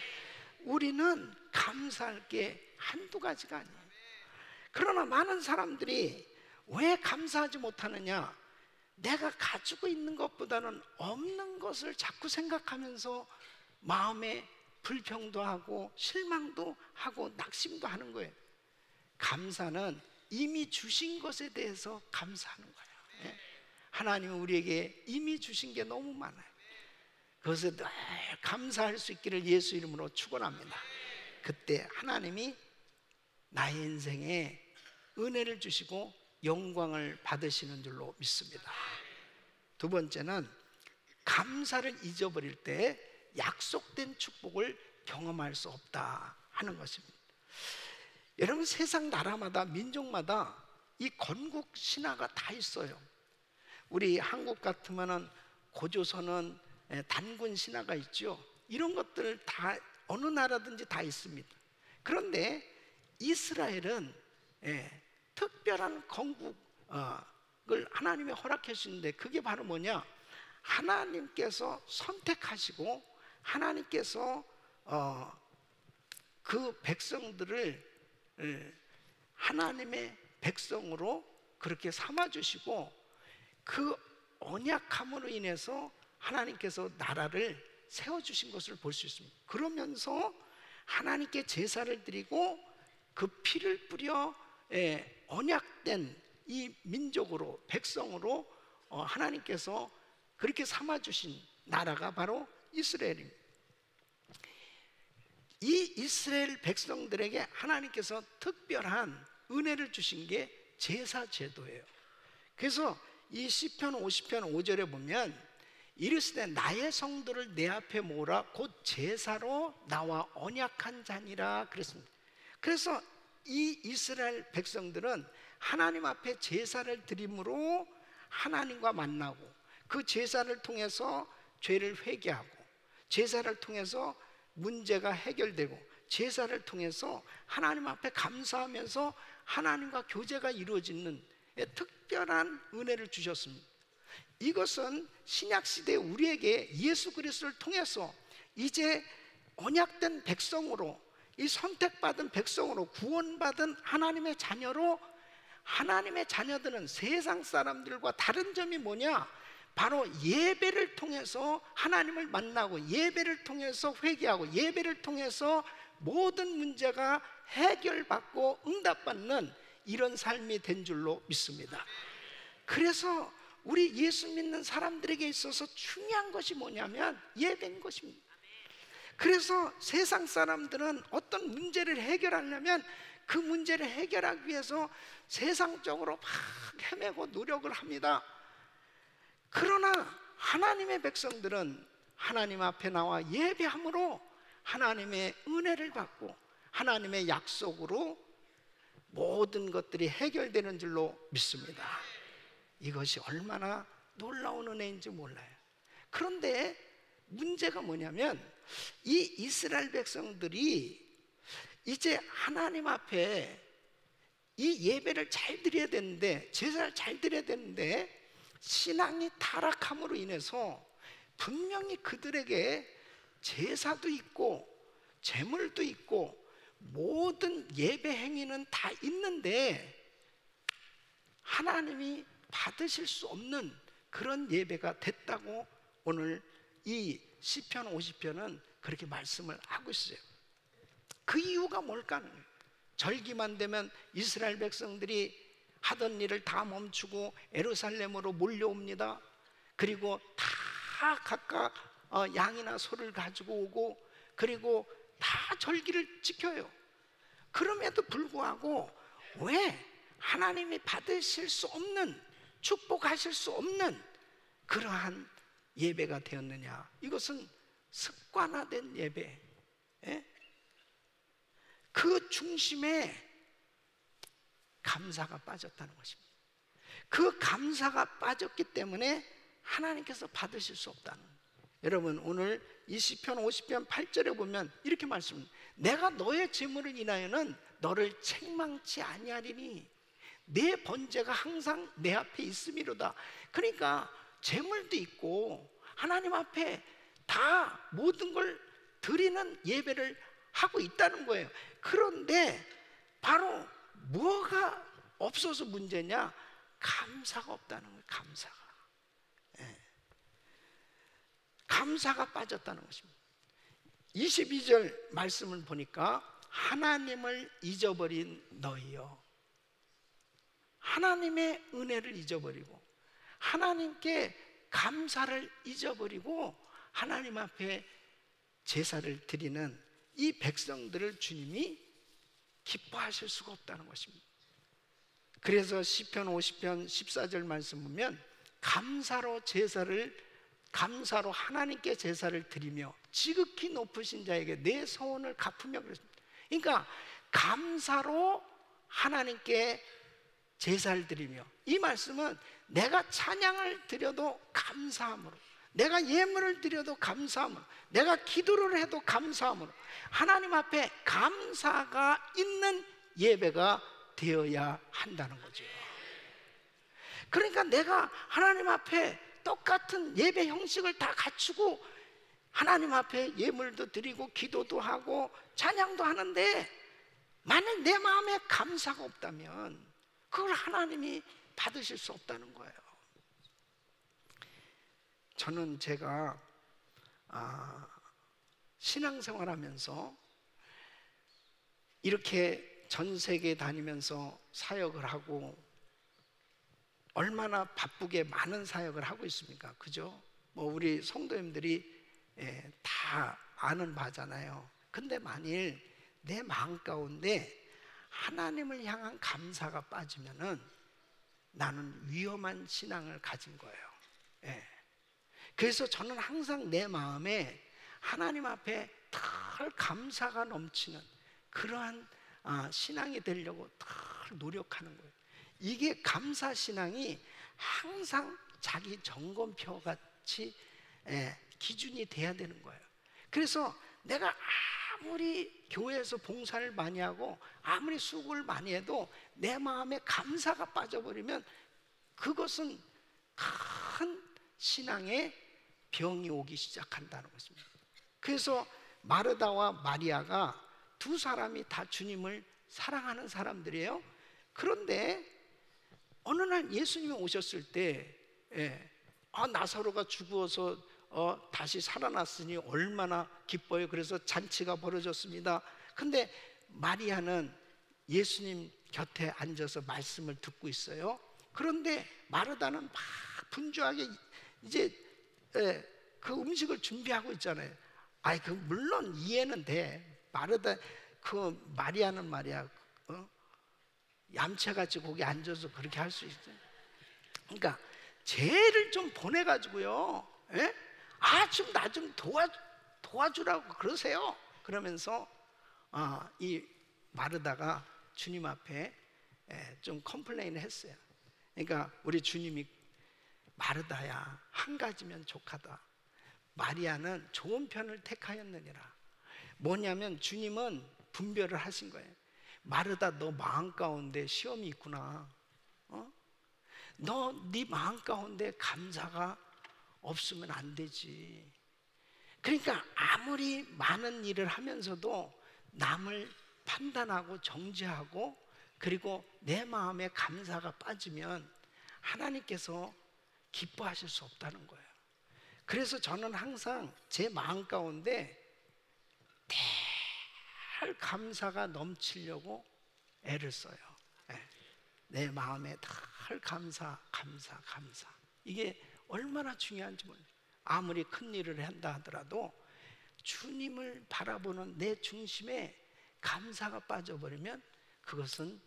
우리는 감사할 게 한두 가지가 아니에요. 그러나 많은 사람들이 왜 감사하지 못하느냐? 내가 가지고 있는 것보다는 없는 것을 자꾸 생각하면서 마음에 불평도 하고 실망도 하고 낙심도 하는 거예요. 감사는 이미 주신 것에 대해서 감사하는 거예요. 하나님은 우리에게 이미 주신 게 너무 많아요. 그것에 늘 감사할 수 있기를 예수 이름으로 축원합니다. 그때 하나님이 나의 인생에 은혜를 주시고 영광을 받으시는 줄로 믿습니다. 두 번째는 감사를 잊어버릴 때 약속된 축복을 경험할 수 없다 하는 것입니다. 여러분, 세상 나라마다 민족마다 이 건국 신화가 다 있어요. 우리 한국 같으면은 고조선은 단군 신화가 있죠. 이런 것들 다 어느 나라든지 다 있습니다. 그런데 이스라엘은 특별한 건국을 하나님이 허락해 주시는데, 그게 바로 뭐냐? 하나님께서 선택하시고 하나님께서 그 백성들을 하나님의 백성으로 그렇게 삼아주시고, 그 언약함으로 인해서 하나님께서 나라를 세워주신 것을 볼 수 있습니다. 그러면서 하나님께 제사를 드리고 그 피를 뿌려 언약된 이 민족으로, 백성으로 하나님께서 그렇게 삼아주신 나라가 바로 이스라엘입니다. 이 이스라엘 백성들에게 하나님께서 특별한 은혜를 주신 게 제사 제도예요. 그래서 이 시편 50편 5절에 보면 이르시되 나의 성도를 내 앞에 모으라 곧 제사로 나와 언약한 자니라 그랬습니다. 그래서 이 이스라엘 백성들은 하나님 앞에 제사를 드림으로 하나님과 만나고, 그 제사를 통해서 죄를 회개하고, 제사를 통해서 문제가 해결되고, 제사를 통해서 하나님 앞에 감사하면서 하나님과 교제가 이루어지는 특별한 은혜를 주셨습니다. 이것은 신약시대 우리에게 예수 그리스도를 통해서 이제 언약된 백성으로, 이 선택받은 백성으로, 구원받은 하나님의 자녀로, 하나님의 자녀들은 세상 사람들과 다른 점이 뭐냐? 바로 예배를 통해서 하나님을 만나고, 예배를 통해서 회개하고, 예배를 통해서 모든 문제가 해결받고 응답받는 이런 삶이 된 줄로 믿습니다. 그래서 우리 예수 믿는 사람들에게 있어서 중요한 것이 뭐냐면 예배인 것입니다. 그래서 세상 사람들은 어떤 문제를 해결하려면 그 문제를 해결하기 위해서 세상적으로 막 헤매고 노력을 합니다. 그러나 하나님의 백성들은 하나님 앞에 나와 예배함으로 하나님의 은혜를 받고 하나님의 약속으로 모든 것들이 해결되는 줄로 믿습니다. 이것이 얼마나 놀라운 은혜인지 몰라요. 그런데 문제가 뭐냐면 이 이스라엘 백성들이 이제 하나님 앞에 이 예배를 잘 드려야 되는데, 제사를 잘 드려야 되는데 신앙이 타락함으로 인해서 분명히 그들에게 제사도 있고 제물도 있고 모든 예배 행위는 다 있는데 하나님이 받으실 수 없는 그런 예배가 됐다고 오늘 이 시편 50편은 그렇게 말씀을 하고 있어요. 그 이유가 뭘까? 절기만 되면 이스라엘 백성들이 하던 일을 다 멈추고 예루살렘으로 몰려옵니다. 그리고 다 각각 양이나 소를 가지고 오고, 그리고 다 절기를 지켜요. 그럼에도 불구하고 왜 하나님이 받으실 수 없는, 축복하실 수 없는 그러한 예배가 되었느냐? 이것은 습관화된 예배, 그 중심에 감사가 빠졌다는 것입니다. 그 감사가 빠졌기 때문에 하나님께서 받으실 수 없다는 거예요. 여러분, 오늘 이 시편 50편 8절에 보면 이렇게 말씀합니다. 내가 너의 재물을 인하여는 너를 책망치 아니하리니 내 번제가 항상 내 앞에 있음이로다. 그러니까 재물도 있고 하나님 앞에 다 모든 걸 드리는 예배를 하고 있다는 거예요. 그런데 바로 뭐가 없어서 문제냐? 감사가 없다는 거예요. 감사가. 감사가 빠졌다는 것입니다. 22절 말씀을 보니까 하나님을 잊어버린 너희여, 하나님의 은혜를 잊어버리고 하나님께 감사를 잊어버리고 하나님 앞에 제사를 드리는 이 백성들을 주님이 기뻐하실 수가 없다는 것입니다. 그래서 시편 50편 14절 말씀 보면 감사로 하나님께 제사를 드리며 지극히 높으신 자에게 내 소원을 갚으며 그랬습니다. 그러니까 감사로 하나님께 제사를 드리며, 이 말씀은 내가 찬양을 드려도 감사함으로, 내가 예물을 드려도 감사함으로, 내가 기도를 해도 감사함으로 하나님 앞에 감사가 있는 예배가 되어야 한다는 거죠. 그러니까 내가 하나님 앞에 똑같은 예배 형식을 다 갖추고 하나님 앞에 예물도 드리고 기도도 하고 찬양도 하는데 만약 내 마음에 감사가 없다면 그걸 하나님이 받으실 수 없다는 거예요. 저는 제가 신앙생활 하면서 이렇게 전 세계 다니면서 사역을 하고 얼마나 바쁘게 많은 사역을 하고 있습니까? 그죠? 뭐 우리 성도님들이 다 아는 바잖아요. 근데 만일 내 마음 가운데 하나님을 향한 감사가 빠지면은 나는 위험한 신앙을 가진 거예요. 그래서 저는 항상 내 마음에 하나님 앞에 늘 감사가 넘치는 그러한 신앙이 되려고 늘 노력하는 거예요. 이게 감사 신앙이 항상 자기 점검표 같이 기준이 돼야 되는 거예요. 그래서 내가 아무리 교회에서 봉사를 많이 하고 아무리 수고를 많이 해도 내 마음에 감사가 빠져버리면 그것은 큰 신앙의 병이 오기 시작한다는 것입니다. 그래서 마르다와 마리아가 두 사람이 다 주님을 사랑하는 사람들이에요. 그런데 어느 날 예수님이 오셨을 때 나사로가 죽어서 다시 살아났으니 얼마나 기뻐요. 그래서 잔치가 벌어졌습니다. 근데 마리아는 예수님 곁에 앉아서 말씀을 듣고 있어요. 그런데 마르다는 막 분주하게 이제 그 음식을 준비하고 있잖아요. 물론 이해는 돼. 마리아는 말이야, 얌체같이 거기 앉아서 그렇게 할 수 있어요. 그러니까 쟤를 좀 보내가지고요, 좀 나 좀 도와주라고 그러세요. 그러면서 이 마르다가 주님 앞에 좀 컴플레인을 했어요. 그러니까 우리 주님이 마르다야, 한 가지면 족하다. 마리아는 좋은 편을 택하였느니라. 뭐냐면 주님은 분별을 하신 거예요. 마르다, 너 마음 가운데 시험이 있구나. 너 네 마음 가운데 감사가 없으면 안 되지. 그러니까 아무리 많은 일을 하면서도 남을 판단하고 정죄하고 그리고 내 마음에 감사가 빠지면 하나님께서 기뻐하실 수 없다는 거예요. 그래서 저는 항상 제 마음 가운데 늘 감사가 넘치려고 애를 써요. 내 마음에 늘 감사. 이게 얼마나 중요한지 몰라요. 아무리 큰 일을 한다 하더라도 주님을 바라보는 내 중심에 감사가 빠져버리면 그것은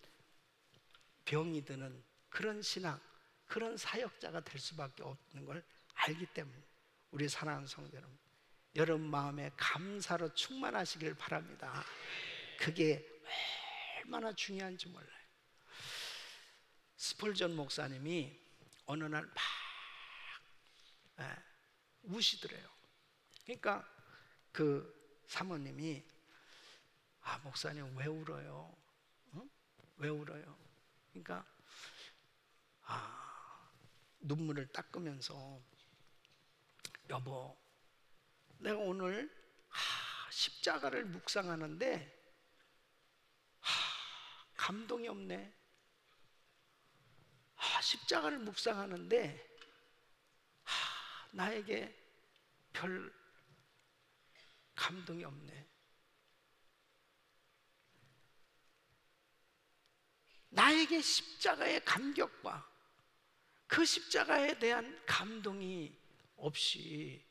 병이 드는 그런 신앙, 그런 사역자가 될 수밖에 없는 걸 알기 때문에 우리 사랑하는 성도 여러분, 여러분 마음에 감사로 충만하시길 바랍니다. 그게 얼마나 중요한지 몰라요. 스펄전 목사님이 어느 날 막 우시더래요. 그러니까 그 사모님이 목사님 왜 울어요? 왜 울어요? 그러니까 눈물을 닦으면서 여보, 내가 오늘 십자가를 묵상하는데 감동이 없네. 십자가를 묵상하는데 나에게 별 감동이 없네. 나에게 십자가의 감격과 그 십자가에 대한 감동이 없이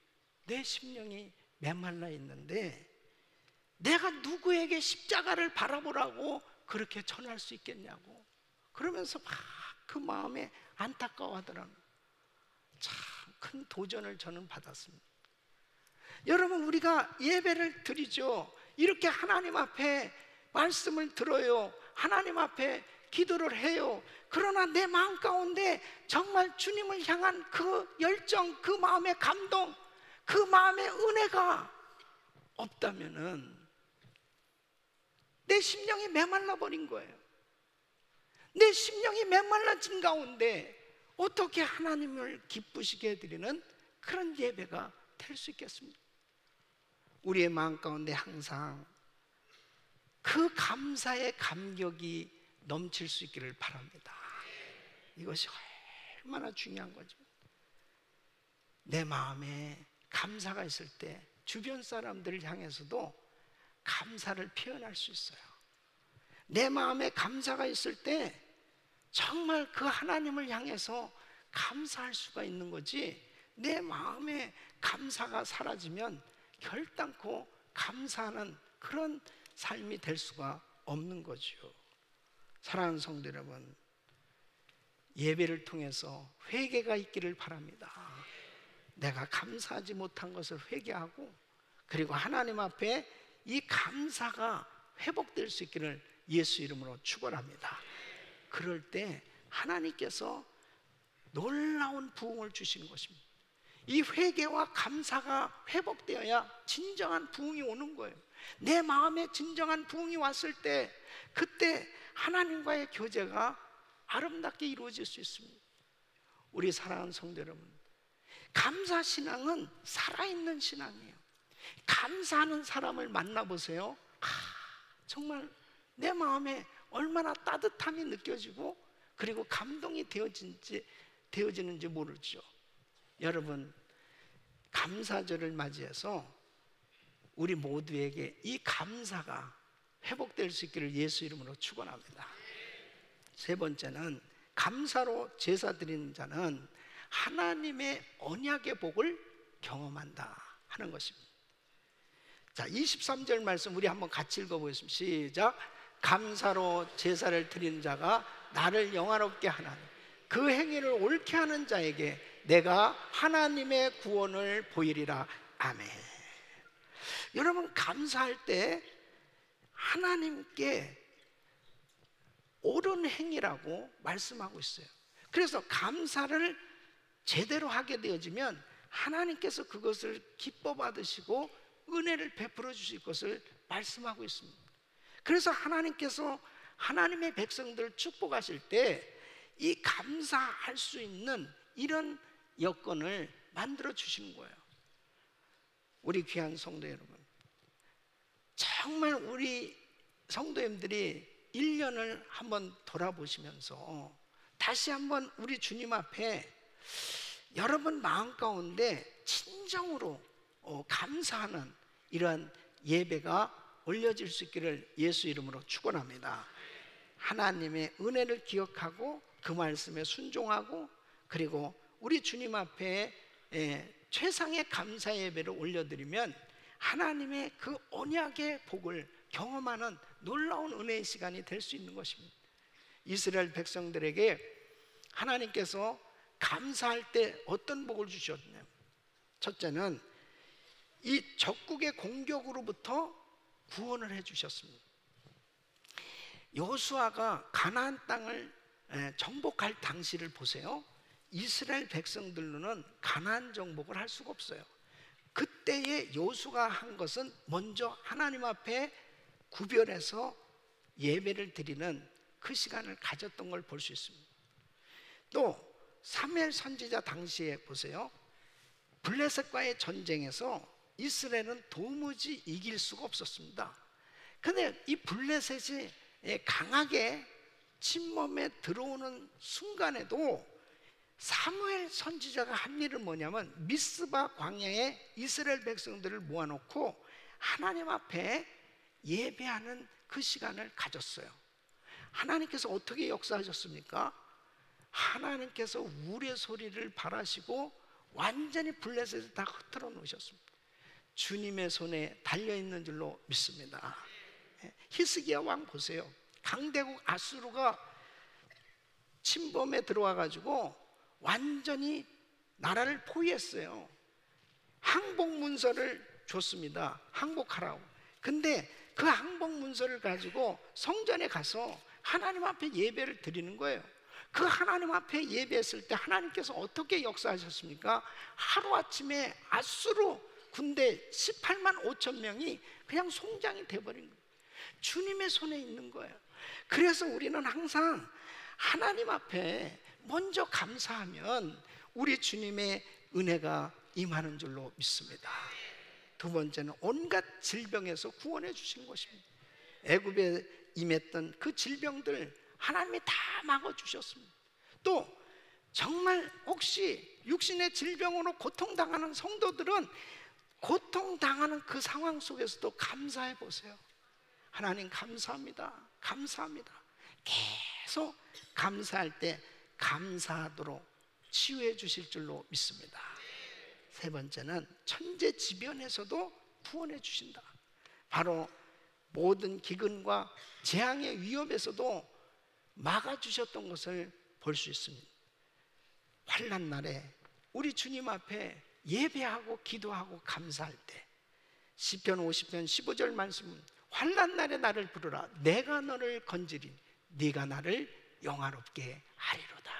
내 심령이 메말라 있는데 내가 누구에게 십자가를 바라보라고 그렇게 전할 수 있겠냐고 그러면서 막 그 마음에 안타까워하더라고요. 참 큰 도전을 저는 받았습니다. 여러분, 우리가 예배를 드리죠. 이렇게 하나님 앞에 말씀을 들어요. 하나님 앞에 기도를 해요. 그러나 내 마음 가운데 정말 주님을 향한 그 열정, 그 마음의 감동, 그 마음의 은혜가 없다면은 내 심령이 메말라 버린 거예요. 내 심령이 메말라진 가운데 어떻게 하나님을 기쁘시게 해드리는 그런 예배가 될 수 있겠습니까? 우리의 마음 가운데 항상 그 감사의 감격이 넘칠 수 있기를 바랍니다. 이것이 얼마나 중요한 거죠. 내 마음에 감사가 있을 때 주변 사람들을 향해서도 감사를 표현할 수 있어요. 내 마음에 감사가 있을 때 정말 그 하나님을 향해서 감사할 수가 있는 거지, 내 마음에 감사가 사라지면 결단코 감사하는 그런 삶이 될 수가 없는 거죠. 사랑하는 성도 여러분, 예배를 통해서 회개가 있기를 바랍니다. 내가 감사하지 못한 것을 회개하고 그리고 하나님 앞에 이 감사가 회복될 수 있기를 예수 이름으로 축원합니다. 그럴 때 하나님께서 놀라운 부흥을 주시는 것입니다. 이 회개와 감사가 회복되어야 진정한 부흥이 오는 거예요. 내 마음에 진정한 부흥이 왔을 때 그때 하나님과의 교제가 아름답게 이루어질 수 있습니다. 우리 사랑하는 성도 여러분, 감사신앙은 살아있는 신앙이에요. 감사하는 사람을 만나보세요. 정말 내 마음에 얼마나 따뜻함이 느껴지고 그리고 감동이 되어지는지 모르죠. 여러분, 감사절을 맞이해서 우리 모두에게 이 감사가 회복될 수 있기를 예수 이름으로 축원합니다. 세 번째는 감사로 제사 드리는 자는 하나님의 언약의 복을 경험한다 하는 것입니다. 자, 23절 말씀 우리 한번 같이 읽어보겠습니다. 시작. 감사로 제사를 드리는 자가 나를 영화롭게 하나니 그 행위를 옳게 하는 자에게 내가 하나님의 구원을 보이리라. 아멘. 여러분, 감사할 때 하나님께 옳은 행위라고 말씀하고 있어요. 그래서 감사를 제대로 하게 되어지면 하나님께서 그것을 기뻐 받으시고 은혜를 베풀어 주실 것을 말씀하고 있습니다. 그래서 하나님께서 하나님의 백성들을 축복하실 때 이 감사할 수 있는 이런 여건을 만들어 주시는 거예요. 우리 귀한 성도 여러분, 정말 우리 성도님들이 1년을 한번 돌아보시면서 다시 한번 우리 주님 앞에 여러분 마음 가운데 진정으로 감사하는 이러한 예배가 올려질 수 있기를 예수 이름으로 축원합니다. 하나님의 은혜를 기억하고 그 말씀에 순종하고, 그리고 우리 주님 앞에 최상의 감사 예배를 올려드리면 하나님의 그 언약의 복을 경험하는 놀라운 은혜의 시간이 될 수 있는 것입니다. 이스라엘 백성들에게 하나님께서 감사할 때 어떤 복을 주셨냐면, 첫째는 이 적국의 공격으로부터 구원을 해 주셨습니다. 여호수아가 가나안 땅을 정복할 당시를 보세요. 이스라엘 백성들로는 가나안 정복을 할 수가 없어요. 그때에 여호수아가 한 것은 먼저 하나님 앞에 구별해서 예배를 드리는 그 시간을 가졌던 걸 볼 수 있습니다. 또 사무엘 선지자 당시에 보세요. 블레셋과의 전쟁에서 이스라엘은 도무지 이길 수가 없었습니다. 그런데 이 블레셋이 강하게 침범에 들어오는 순간에도 사무엘 선지자가 한 일은 뭐냐면 미스바 광야에 이스라엘 백성들을 모아놓고 하나님 앞에 예배하는 그 시간을 가졌어요. 하나님께서 어떻게 역사하셨습니까? 하나님께서 우레소리를 발하시고 완전히 블레셋을 다 흩어져 놓으셨습니다. 주님의 손에 달려있는 줄로 믿습니다. 히스기야 왕 보세요. 강대국 아수르가 침범에 들어와 가지고 완전히 나라를 포위했어요. 항복 문서를 줬습니다. 항복하라고. 근데 그 항복 문서를 가지고 성전에 가서 하나님 앞에 예배를 드리는 거예요. 그 하나님 앞에 예배했을 때 하나님께서 어떻게 역사하셨습니까? 하루아침에 아수르 군대 18만 5천 명이 그냥 송장이 돼버린 거예요. 주님의 손에 있는 거예요. 그래서 우리는 항상 하나님 앞에 먼저 감사하면 우리 주님의 은혜가 임하는 줄로 믿습니다. 두 번째는 온갖 질병에서 구원해 주신 것입니다. 애굽에 임했던 그 질병들 하나님이 다 막아주셨습니다. 또 정말 혹시 육신의 질병으로 고통당하는 성도들은 고통당하는 그 상황 속에서도 감사해 보세요. 하나님 감사합니다. 감사합니다. 계속 감사할 때 감사하도록 치유해 주실 줄로 믿습니다. 세 번째는 천재지변에서도 구원해 주신다. 바로 모든 기근과 재앙의 위협에서도 막아주셨던 것을 볼 수 있습니다. 환난 날에 우리 주님 앞에 예배하고 기도하고 감사할 때 시편 50편 15절 말씀은 환난 날에 나를 부르라 내가 너를 건지리 네가 나를 영화롭게 하리로다.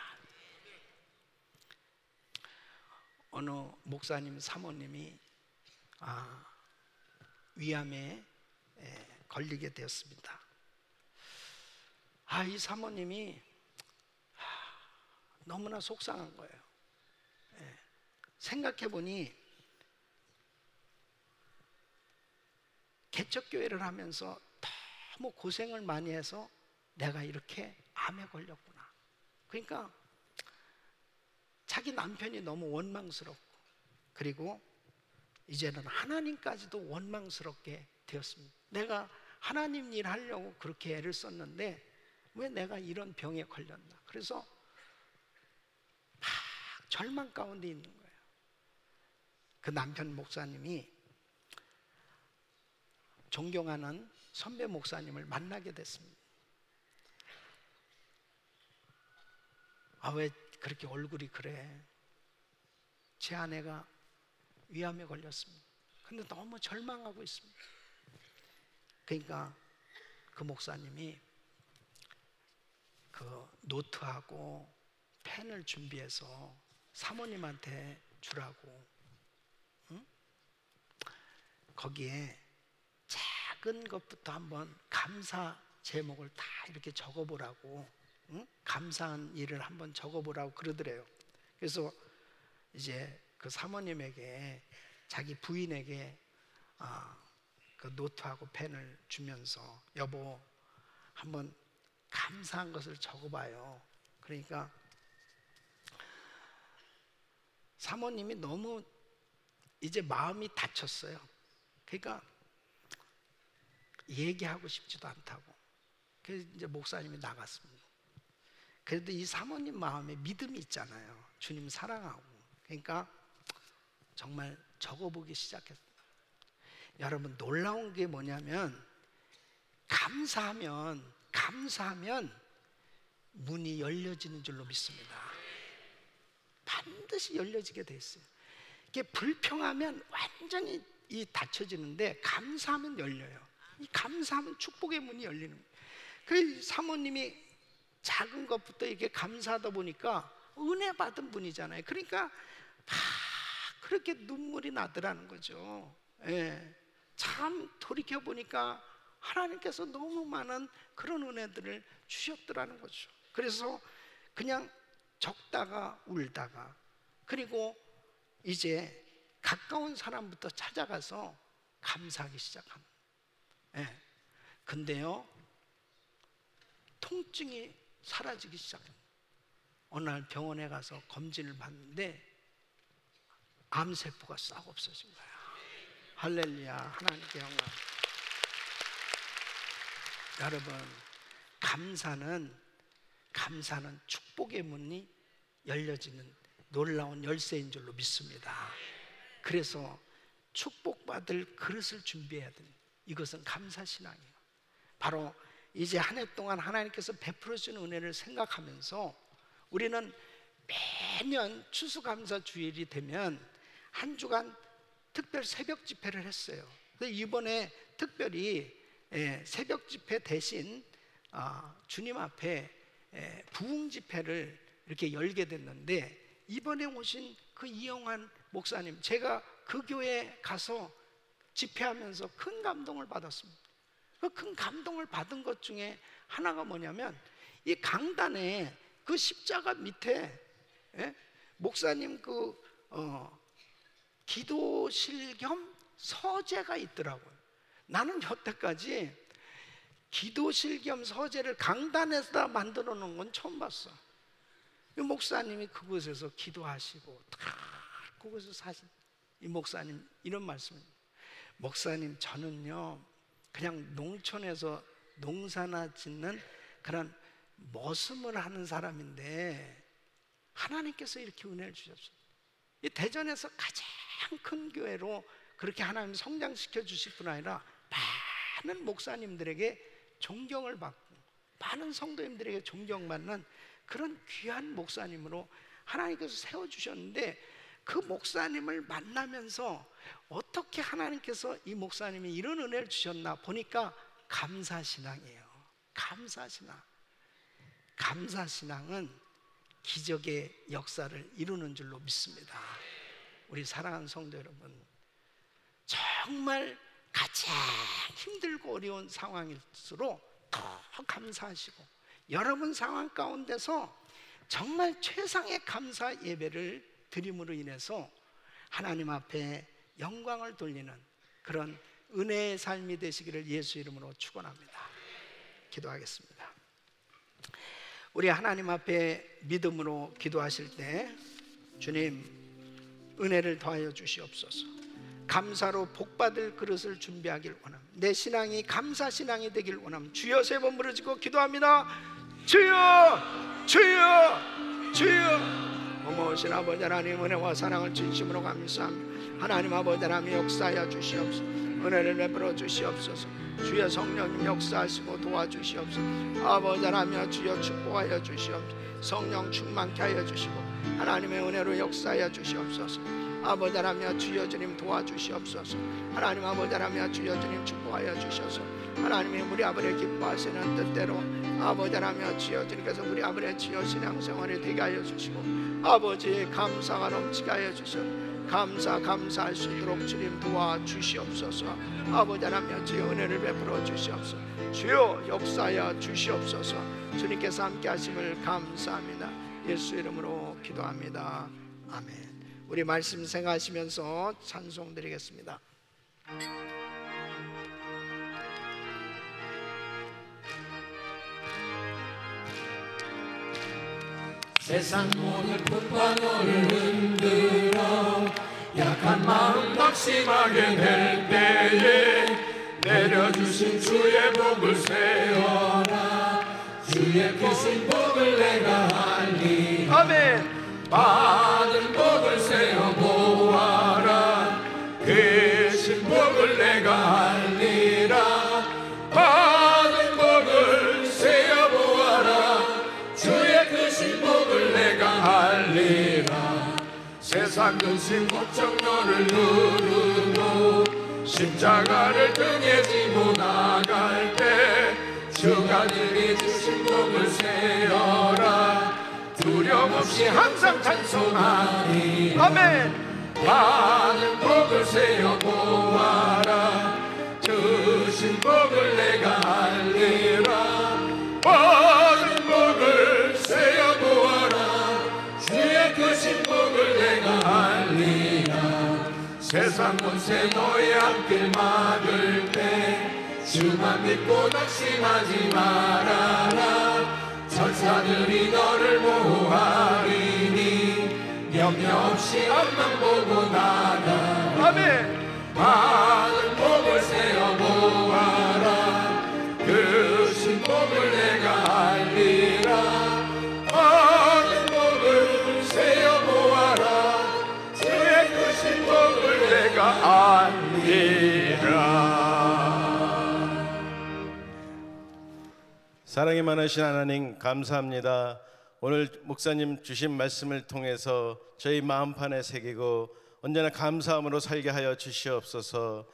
어느 목사님 사모님이 위암에 걸리게 되었습니다. 이 사모님이 너무나 속상한 거예요. 생각해보니 개척교회를 하면서 너무 고생을 많이 해서 내가 이렇게 암에 걸렸구나. 그러니까 자기 남편이 너무 원망스럽고 그리고 이제는 하나님까지도 원망스럽게 되었습니다. 내가 하나님 일 하려고 그렇게 애를 썼는데 왜 내가 이런 병에 걸렸나. 그래서 막 절망 가운데 있는 거예요. 그 남편 목사님이 존경하는 선배 목사님을 만나게 됐습니다. 왜 그렇게 얼굴이 그래? 제 아내가 위암에 걸렸습니다. 근데 너무 절망하고 있습니다. 그러니까 그 목사님이 그 노트하고 펜을 준비해서 사모님한테 주라고 거기에 작은 것부터 한번 감사 제목을 다 이렇게 적어보라고, 응? 감사한 일을 한번 적어보라고 그러더래요. 그래서 이제 그 사모님에게, 자기 부인에게 그 노트하고 펜을 주면서 여보 한번 감사한 것을 적어봐요. 그러니까 사모님이 너무 이제 마음이 다쳤어요. 그러니까 얘기하고 싶지도 않다고. 그래서 이제 목사님이 나갔습니다. 그래도 이 사모님 마음에 믿음이 있잖아요. 주님 사랑하고. 그러니까 정말 적어보기 시작했어요. 여러분, 놀라운 게 뭐냐면 감사하면 문이 열려지는 줄로 믿습니다. 반드시 열려지게 돼 있어요. 이게 불평하면 완전히 닫혀지는데 감사하면 열려요. 이 감사하면 축복의 문이 열리는 거예요. 그 사모님이 작은 것부터 이렇게 감사하다 보니까 은혜 받은 분이잖아요. 그러니까 막 그렇게 눈물이 나더라는 거죠. 예. 참 돌이켜 보니까 하나님께서 너무 많은 그런 은혜들을 주셨더라는 거죠. 그래서 그냥 적다가 울다가, 그리고 이제 가까운 사람부터 찾아가서 감사하기 시작합니다. 예. 근데요, 통증이 사라지기 시작합니다. 어느 날 병원에 가서 검진을 받는데 암세포가 싹 없어진 거야. 할렐루야, 하나님께 영광. 여러분, 감사는 축복의 문이 열려지는 놀라운 열쇠인 줄로 믿습니다. 그래서 축복받을 그릇을 준비해야 됩니다. 이것은 감사신앙이에요. 바로 이제 한 해 동안 하나님께서 베풀어 주는 은혜를 생각하면서 우리는 매년 추수감사 주일이 되면 한 주간 특별 새벽 집회를 했어요. 근데 이번에 특별히 새벽 집회 대신 주님 앞에 부흥 집회를 이렇게 열게 됐는데, 이번에 오신 그 이영환 목사님, 제가 그 교회에 가서 집회하면서 큰 감동을 받았습니다. 그 큰 감동을 받은 것 중에 하나가 뭐냐면, 이 강단에 그 십자가 밑에 목사님 그 기도실 겸 서재가 있더라고요. 나는 여태까지 기도실 겸 서재를 강단에다 만들어 놓은 건 처음 봤어. 이 목사님이 그곳에서 기도하시고 다 그곳에서 사신 이 목사님 이런 말씀입니다. 목사님, 저는요 그냥 농촌에서 농사나 짓는 그런 머슴을 하는 사람인데 하나님께서 이렇게 은혜를 주셨어요. 이 대전에서 가장 큰 교회로 그렇게 하나님 성장시켜 주실 뿐 아니라 많은 목사님들에게 존경을 받고 많은 성도님들에게 존경받는 그런 귀한 목사님으로 하나님께서 세워주셨는데, 그 목사님을 만나면서 어떻게 하나님께서 이 목사님이 이런 은혜를 주셨나 보니까 감사신앙이에요. 감사신앙. 감사신앙은 기적의 역사를 이루는 줄로 믿습니다. 우리 사랑하는 성도 여러분, 정말 가장 힘들고 어려운 상황일수록 더 감사하시고, 여러분 상황 가운데서 정말 최상의 감사 예배를 드림으로 인해서 하나님 앞에 영광을 돌리는 그런 은혜의 삶이 되시기를 예수 이름으로 축원합니다. 기도하겠습니다. 우리 하나님 앞에 믿음으로 기도하실 때 주님 은혜를 더하여 주시옵소서. 감사로 복받을 그릇을 준비하길 원합니다. 내 신앙이 감사 신앙이 되길 원합니다. 주여, 세 번 부르짖고 기도합니다. 주여, 주여, 주여. 어머신 아버지 하나님, 은혜와 사랑을 진심으로 감사합니다. 하나님 아버지 하나님, 역사하여 주시옵소서. 은혜를 베풀어 주시옵소서. 주여, 성령님 역사하시고 도와주시옵소서. 아버지 하나님, 주여 축복하여 주시옵소서. 성령 충만케 하여 주시고 하나님의 은혜로 역사하여 주시옵소서. 아버지 하나님, 주여 주님 도와주시옵소서. 하나님 아버지 하나님, 주여 주님 축복하여 주셔서 하나님이 우리 아버지를 기뻐하시는 뜻대로 아버지 하나님, 주여 주님께서 우리 아버지의 주여 신앙생활이 되게 하여 주시고 아버지 감사가 넘치게 하여 주시옵소서. 감사할 수 있도록 주님 도와주시옵소서. 아버지 하나님 주의 은혜를 베풀어 주시옵소서. 주여 역사하여 주시옵소서. 주님께서 함께 하심을 감사합니다. 예수 이름으로 기도합니다. 아멘. 우리 말씀 생각하시면서 찬송 드리겠습니다. 세상 모든 풍파노를 흔들어 약한 마음 낙심하게 될 때에 내려주신 주의 복을 세워라. 주의 크신 복을 내가 알리. 아멘. 받은 복을 세어 보아라. 크신 복을 내가 알리라. 받은 복을 세어 보아라. 주의 크신 복을 내가 알리라. 세상 근심 걱정 너를 누르고 십자가를 등에 지고 나갈 때 주가 내게 주신 복을 세어라. 두려움 없이 항상 찬송하리. 아멘. 받은 복을 세어 보아라. 주신 복을 내가 알리라. 받은 복을 세어 보아라. 주의 크신 복을 내가 알리라. 세상 권세 너의 앞길 막을 때 주만 믿고 낙심하지 말아라. 천사들이 너를 보호하리니 염려 없이 앞만 보고 나가. 아멘. 받은 복을 세어 보아라. 크신 복을 내가 알리라. 받은 복을 세어 보아라. 주의 크신 복을 내가 알리라. 사랑이 많으신 하나님 감사합니다. 오늘 목사님 주신 말씀을 통해서 저희 마음판에 새기고 언제나 감사함으로 살게 하여 주시옵소서.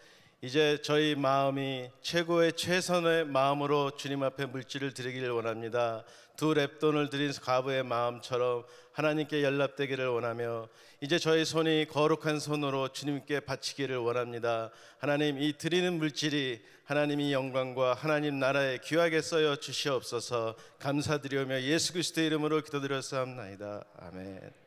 이제 저희 마음이 최고의 최선의 마음으로 주님 앞에 물질을 드리기를 원합니다. 두 렙돈을 드린 과부의 마음처럼 하나님께 연락되기를 원하며 이제 저희 손이 거룩한 손으로 주님께 바치기를 원합니다. 하나님, 이 드리는 물질이 하나님의 영광과 하나님 나라에 귀하게 쓰여 주시옵소서. 감사드리오며 예수 그리스도의 이름으로 기도드렸사옵나이다. 아멘.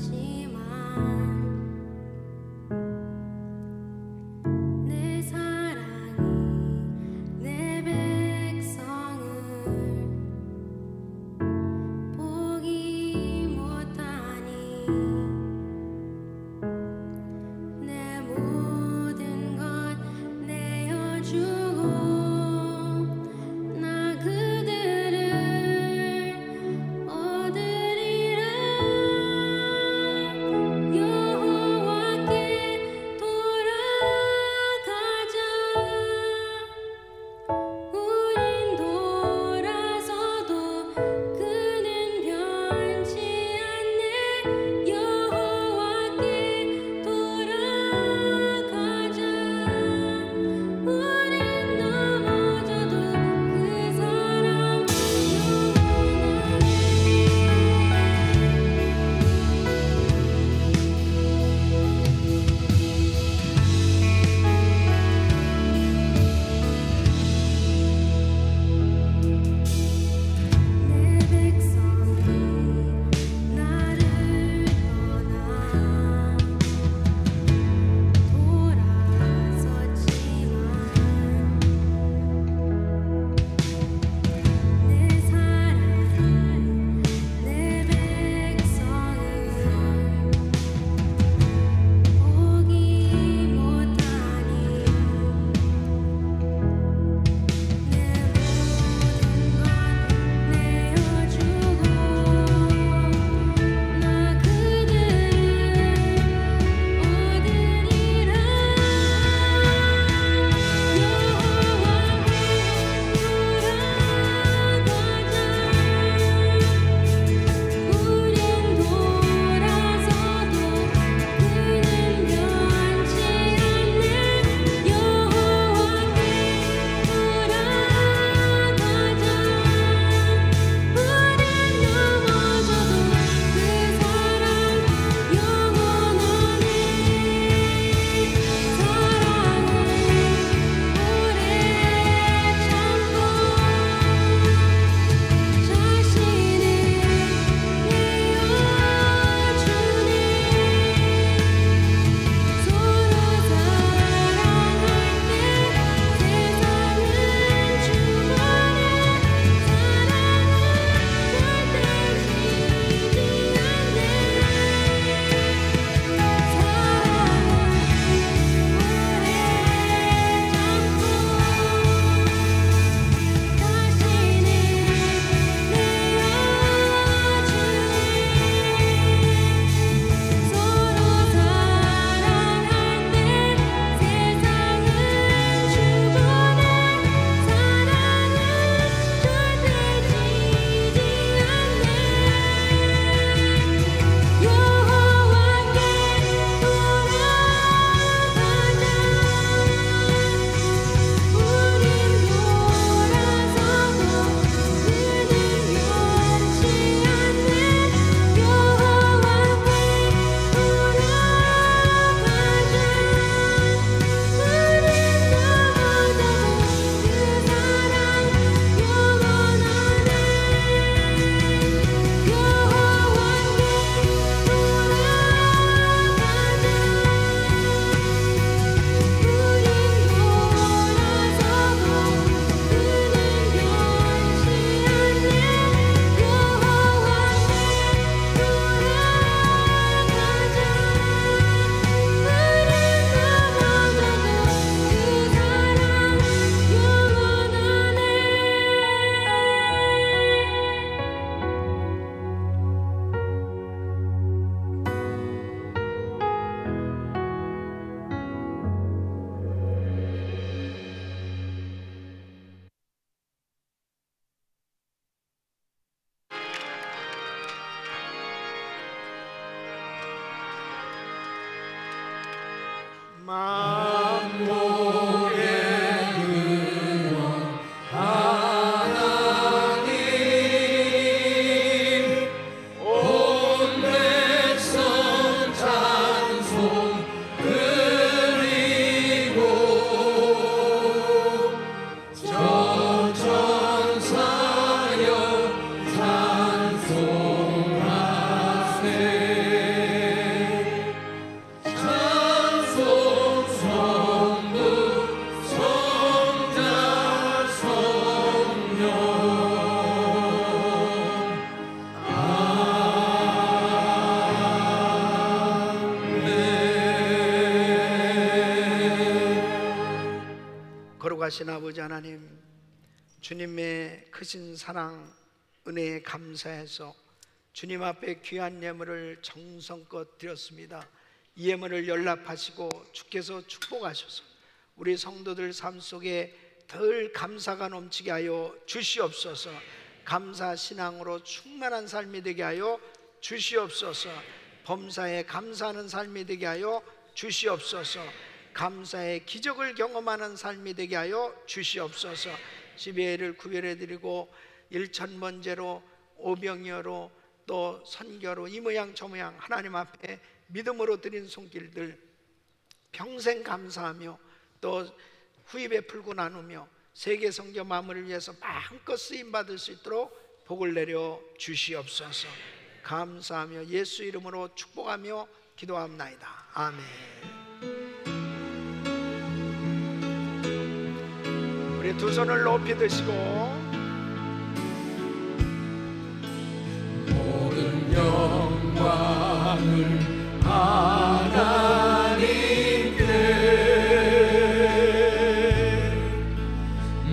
돌아서지만 거룩하신 아버지 하나님, 주님의 크신 사랑, 은혜에 감사해서 주님 앞에 귀한 예물을 정성껏 드렸습니다. 이 예물을 연락하시고 주께서 축복하셔서 우리 성도들 삶 속에 덜 감사가 넘치게 하여 주시옵소서. 감사 신앙으로 충만한 삶이 되게 하여 주시옵소서. 범사에 감사하는 삶이 되게 하여 주시옵소서. 감사의 기적을 경험하는 삶이 되게 하여 주시옵소서. 12회를 구별해드리고 일천번제로 오병이어로 또 선교로 이 모양 저 모양 하나님 앞에 믿음으로 드린 손길들 평생 감사하며 또 후히 베풀고 나누며 세계 선교 마무리를 위해서 마음껏 쓰임받을 수 있도록 복을 내려 주시옵소서. 감사하며 예수 이름으로 축복하며 기도합나이다. 아멘. 우리 두 손을 높이 드시고 모든 영광을 하나님께,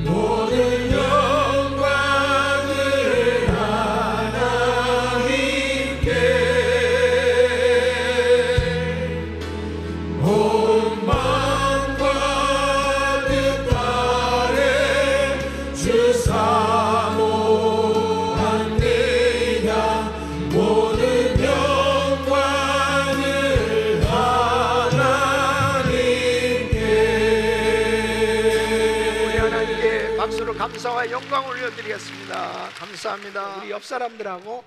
모든 영광을 하나님께, 온 마음과 뜻 다해 주 사모합니다. 모든 영광을 하나님께. 우리 하나님께 박수로 감사와 영광을 올려드리겠습니다. 감사합니다. 우리 옆 사람들하고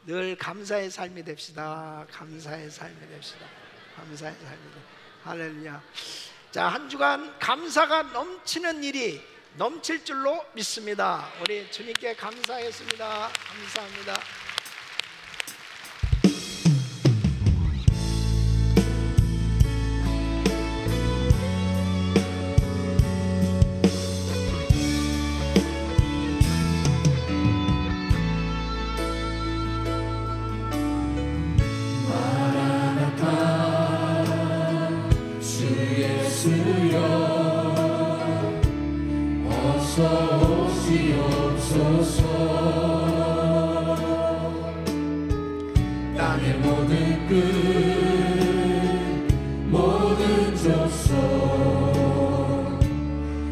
늘 감사의 삶이 됩시다. 감사의 삶이 됩시다. 감사의 삶이 됩시다. 할렐루야. 자, 한 주간 감사가 넘치는 일이 넘칠 줄로 믿습니다. 우리 주님께 감사하겠습니다. 감사합니다. 주 예수여 어서 오시옵소서. 땅의 모든 끝 모든 족속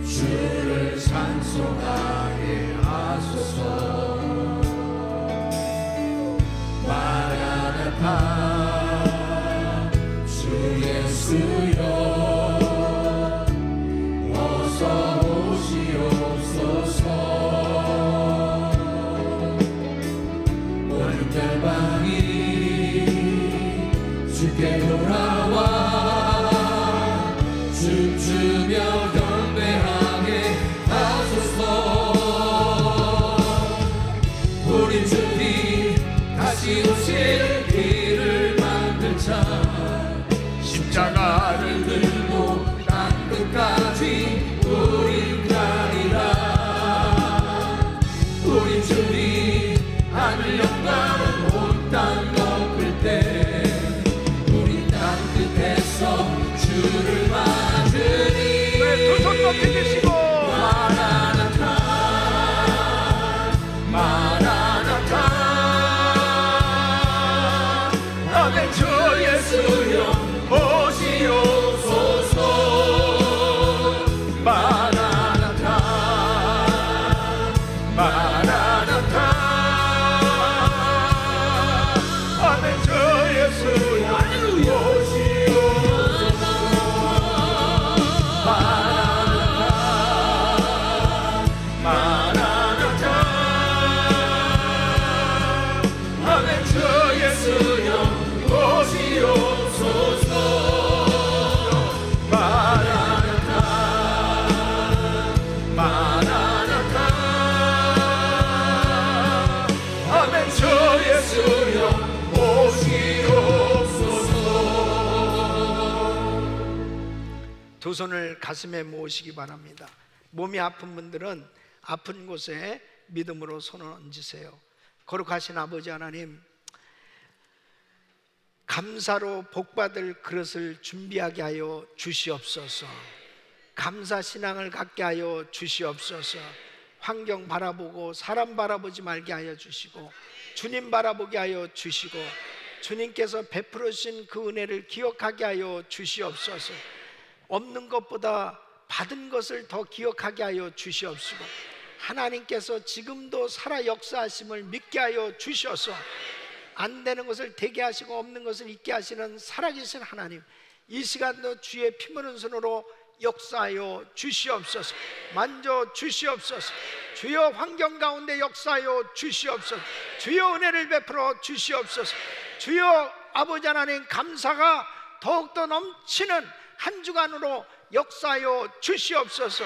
주를 찬송하게 하소서. 마라나타 주 예수여 어서 오시옵소서. 온 열방이 주께 돌아와 춤추며 경배하게 하소서. 우리 주님 다시 오실 길을 만들자. 십자가를 들고 땅 끝까지 우리 가리라. 우리 주님 하늘 영광 온 땅 덮을 때 우리 땅 끝에서 주를 맞으리. 두 손 높이 드시고 마라나타 마라나타 아멘. 주 예수여 오시옵소서. 마라나타 마라나타 아멘. 주 예수여 오시옵소서. 마라나타 마라나타 아멘. 주 예수여 오시옵소서. 마라나타 마라나타 아멘. 주 예수여 오시옵소서. 두 손을 가슴에 모으시기 바랍니다. 몸이 아픈 분들은 아픈 곳에 믿음으로 손을 얹으세요. 거룩하신 아버지 하나님, 감사로 복받을 그릇을 준비하게 하여 주시옵소서. 감사신앙을 갖게 하여 주시옵소서. 환경 바라보고 사람 바라보지 말게 하여 주시고 주님 바라보게 하여 주시고 주님께서 베풀어 주신 그 은혜를 기억하게 하여 주시옵소서. 없는 것보다 받은 것을 더 기억하게 하여 주시옵시고 하나님께서 지금도 살아 역사하심을 믿게 하여 주셔서 안 되는 것을 되게 하시고 없는 것을 있게 하시는 살아계신 하나님, 이 시간도 주의 피 묻은 손으로 역사하여 주시옵소서. 만져 주시옵소서. 주여 환경 가운데 역사하여 주시옵소서. 주여 은혜를 베풀어 주시옵소서. 주여 아버지 하나님, 감사가 더욱더 넘치는 한 주간으로 역사하여 주시옵소서.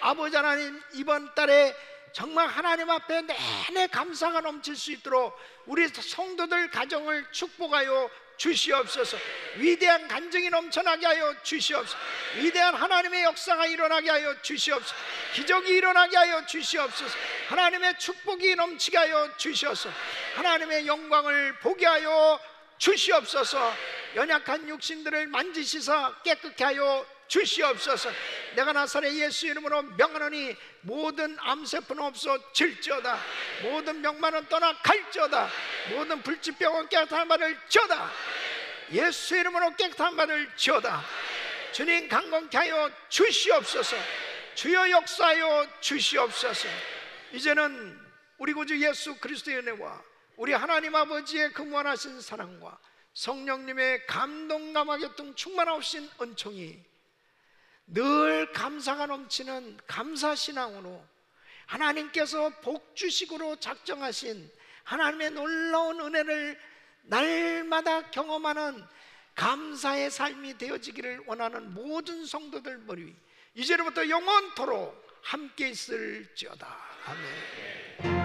아버지 하나님, 이번 달에 정말 하나님 앞에 내내 감사가 넘칠 수 있도록 우리 성도들 가정을 축복하여 주시옵소서. 위대한 간증이 넘쳐나게 하여 주시옵소서. 위대한 하나님의 역사가 일어나게 하여 주시옵소서. 기적이 일어나게 하여 주시옵소서. 하나님의 축복이 넘치게 하여 주시옵소서. 하나님의 영광을 보게 하여 주시옵소서. 연약한 육신들을 만지시사 깨끗게 하여 주시옵소서. 내가 나사렛 예수 이름으로 명하노니 모든 암세포는 없어질지어다. 모든 병만은 떠나갈지어다. 모든 불치병은 깨끗한 바를 지어다. 예수 이름으로 깨끗한 바를 지어다. 주님 강건케 하여 주시옵소서. 주여 역사하여 주시옵소서. 이제는 우리 구주 예수 그리스도의 은혜와 우리 하나님 아버지의 그 무한하신 사랑과 성령님의 감동감화 교통 충만하신 은총이 늘 감사가 넘치는 감사신앙으로 하나님께서 복주식으로 작정하신 하나님의 놀라운 은혜를 날마다 경험하는 감사의 삶이 되어지기를 원하는 모든 성도들 머리 위 이제로부터 영원토록 함께 있을지어다. 아멘.